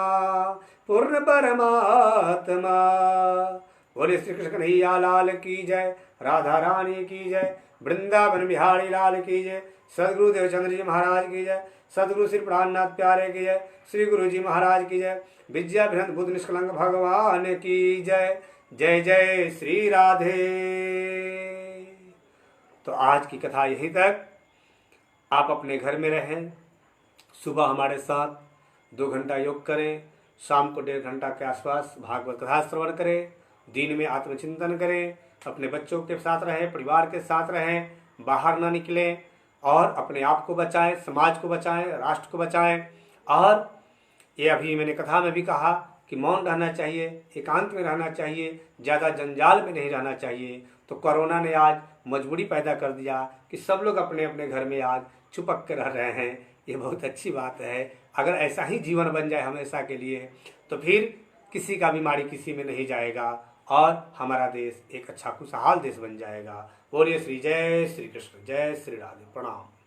पूर्ण परमात्मा। बोले श्री कृष्ण कन्हैया लाल की जय, राधा रानी की जय, वृंदावन बिहारी लाल की जय, सदगुरु देवचंद्र जी महाराज की जय, सदगुरु श्री प्राणनाथ प्यारे की जय, श्री गुरु जी महाराज की जय, विद्या भिनंत बुद्ध निष्कलंक भगवान की जय। जय जय श्री राधे। तो आज की कथा यहीं तक। आप अपने घर में रहें, सुबह हमारे साथ 2 घंटा योग करें, शाम को 1.5 घंटा के आसपास भागवत कथा श्रवण करें, दिन में आत्मचिंतन करें, अपने बच्चों के साथ रहें, परिवार के साथ रहें, बाहर ना निकलें और अपने आप को बचाएं, समाज को बचाएं, राष्ट्र को बचाएं। और ये अभी मैंने कथा में भी कहा कि मौन रहना चाहिए, एकांत में रहना चाहिए, ज़्यादा जंजाल में नहीं रहना चाहिए। तो कोरोना ने आज मजबूरी पैदा कर दिया कि सब लोग अपने अपने घर में आज चुपक कर रह रहे हैं। ये बहुत अच्छी बात है। अगर ऐसा ही जीवन बन जाए हमेशा के लिए तो फिर किसी का बीमारी किसी में नहीं जाएगा और हमारा देश एक अच्छा खुशहाल देश बन जाएगा। बोलिए श्री जय श्री कृष्ण, जय श्री राधे, प्रणाम।